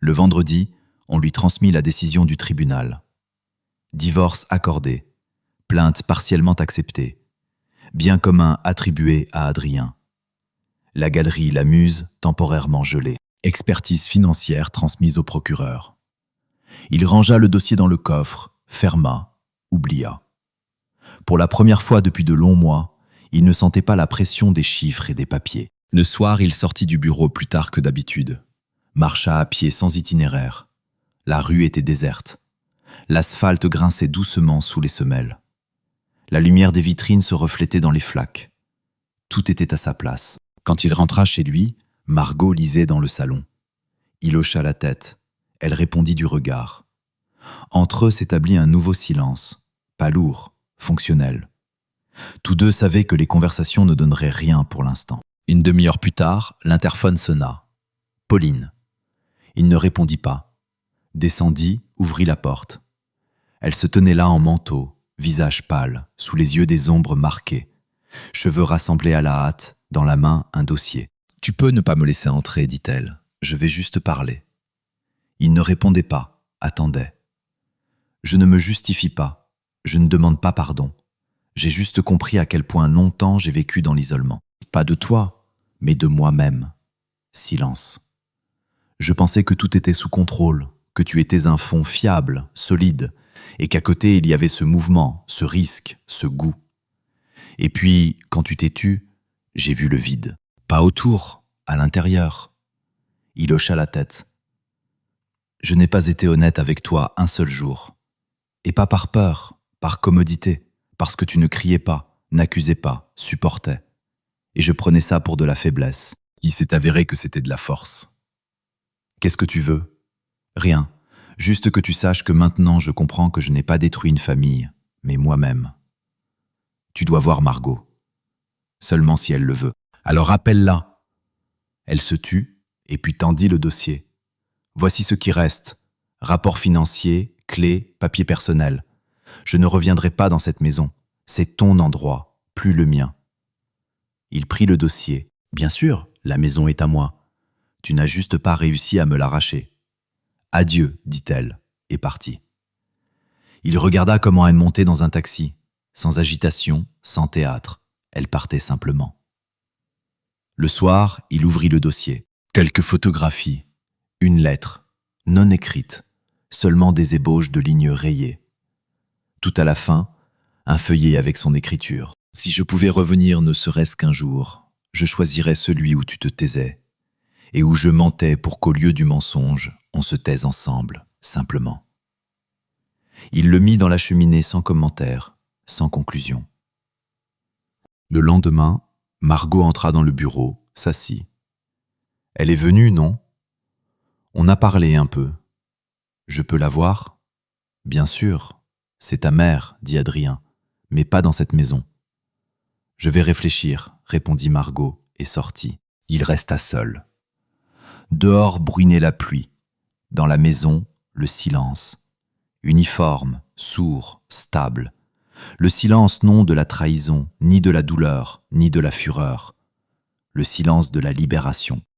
S1: Le vendredi, on lui transmit la décision du tribunal. Divorce accordé, plainte partiellement acceptée, bien commun attribué à Adrien. La galerie La Muse temporairement gelée. Expertise financière transmise au procureur. Il rangea le dossier dans le coffre, ferma, oublia. Pour la première fois depuis de longs mois, il ne sentait pas la pression des chiffres et des papiers. Le soir, il sortit du bureau plus tard que d'habitude. Marcha à pied sans itinéraire. La rue était déserte. L'asphalte grinçait doucement sous les semelles. La lumière des vitrines se reflétait dans les flaques. Tout était à sa place. Quand il rentra chez lui, Margot lisait dans le salon. Il hocha la tête. Elle répondit du regard. Entre eux s'établit un nouveau silence, pas lourd, fonctionnel. Tous deux savaient que les conversations ne donneraient rien pour l'instant. 1 demi-heure plus tard, l'interphone sonna. Pauline. Il ne répondit pas. Descendit, ouvrit la porte. Elle se tenait là en manteau, visage pâle, sous les yeux des ombres marquées. Cheveux rassemblés à la hâte, dans la main un dossier. « Tu peux ne pas me laisser entrer, dit-elle. Je vais juste parler. » Il ne répondait pas, attendait. « Je ne me justifie pas. Je ne demande pas pardon. J'ai juste compris à quel point longtemps j'ai vécu dans l'isolement. Pas de toi, mais de moi-même. » Silence. « Je pensais que tout était sous contrôle, que tu étais un fond fiable, solide, et qu'à côté il y avait ce mouvement, ce risque, ce goût. Et puis, quand tu t'es tu, j'ai vu le vide. Pas autour, à l'intérieur. » Il hocha la tête. « Je n'ai pas été honnête avec toi un seul jour. Et pas par peur, par commodité, parce que tu ne criais pas, n'accusais pas, supportais. Et je prenais ça pour de la faiblesse. Il s'est avéré que c'était de la force. Qu'est-ce que tu veux ? Rien. Juste que tu saches que maintenant je comprends que je n'ai pas détruit une famille, mais moi-même. Tu dois voir Margot. Seulement si elle le veut. Alors appelle-la. » Elle se tut et puis tendit le dossier. « Voici ce qui reste. Rapport financier, clés, papier personnel. Je ne reviendrai pas dans cette maison. C'est ton endroit, plus le mien. » Il prit le dossier. « Bien sûr, la maison est à moi. Tu n'as juste pas réussi à me l'arracher. »« Adieu, dit-elle, et partit. » Il regarda comment elle montait dans un taxi, sans agitation, sans théâtre. Elle partait simplement. Le soir, il ouvrit le dossier. Quelques photographies, une lettre, non écrite, seulement des ébauches de lignes rayées. Tout à la fin, un feuillet avec son écriture. « Si je pouvais revenir ne serait-ce qu'un jour, je choisirais celui où tu te taisais, et où je mentais pour qu'au lieu du mensonge, on se taise ensemble, simplement. » Il le mit dans la cheminée sans commentaire, sans conclusion. Le lendemain, Margot entra dans le bureau, s'assit. « Elle est venue, non ? On a parlé un peu. Je peux la voir ? Bien sûr, c'est ta mère, dit Adrien, mais pas dans cette maison. Je vais réfléchir, répondit Margot et sortit. Il resta seul. Dehors bruinait la pluie. Dans la maison, le silence. Uniforme, sourd, stable. Le silence non de la trahison, ni de la douleur, ni de la fureur. Le silence de la libération.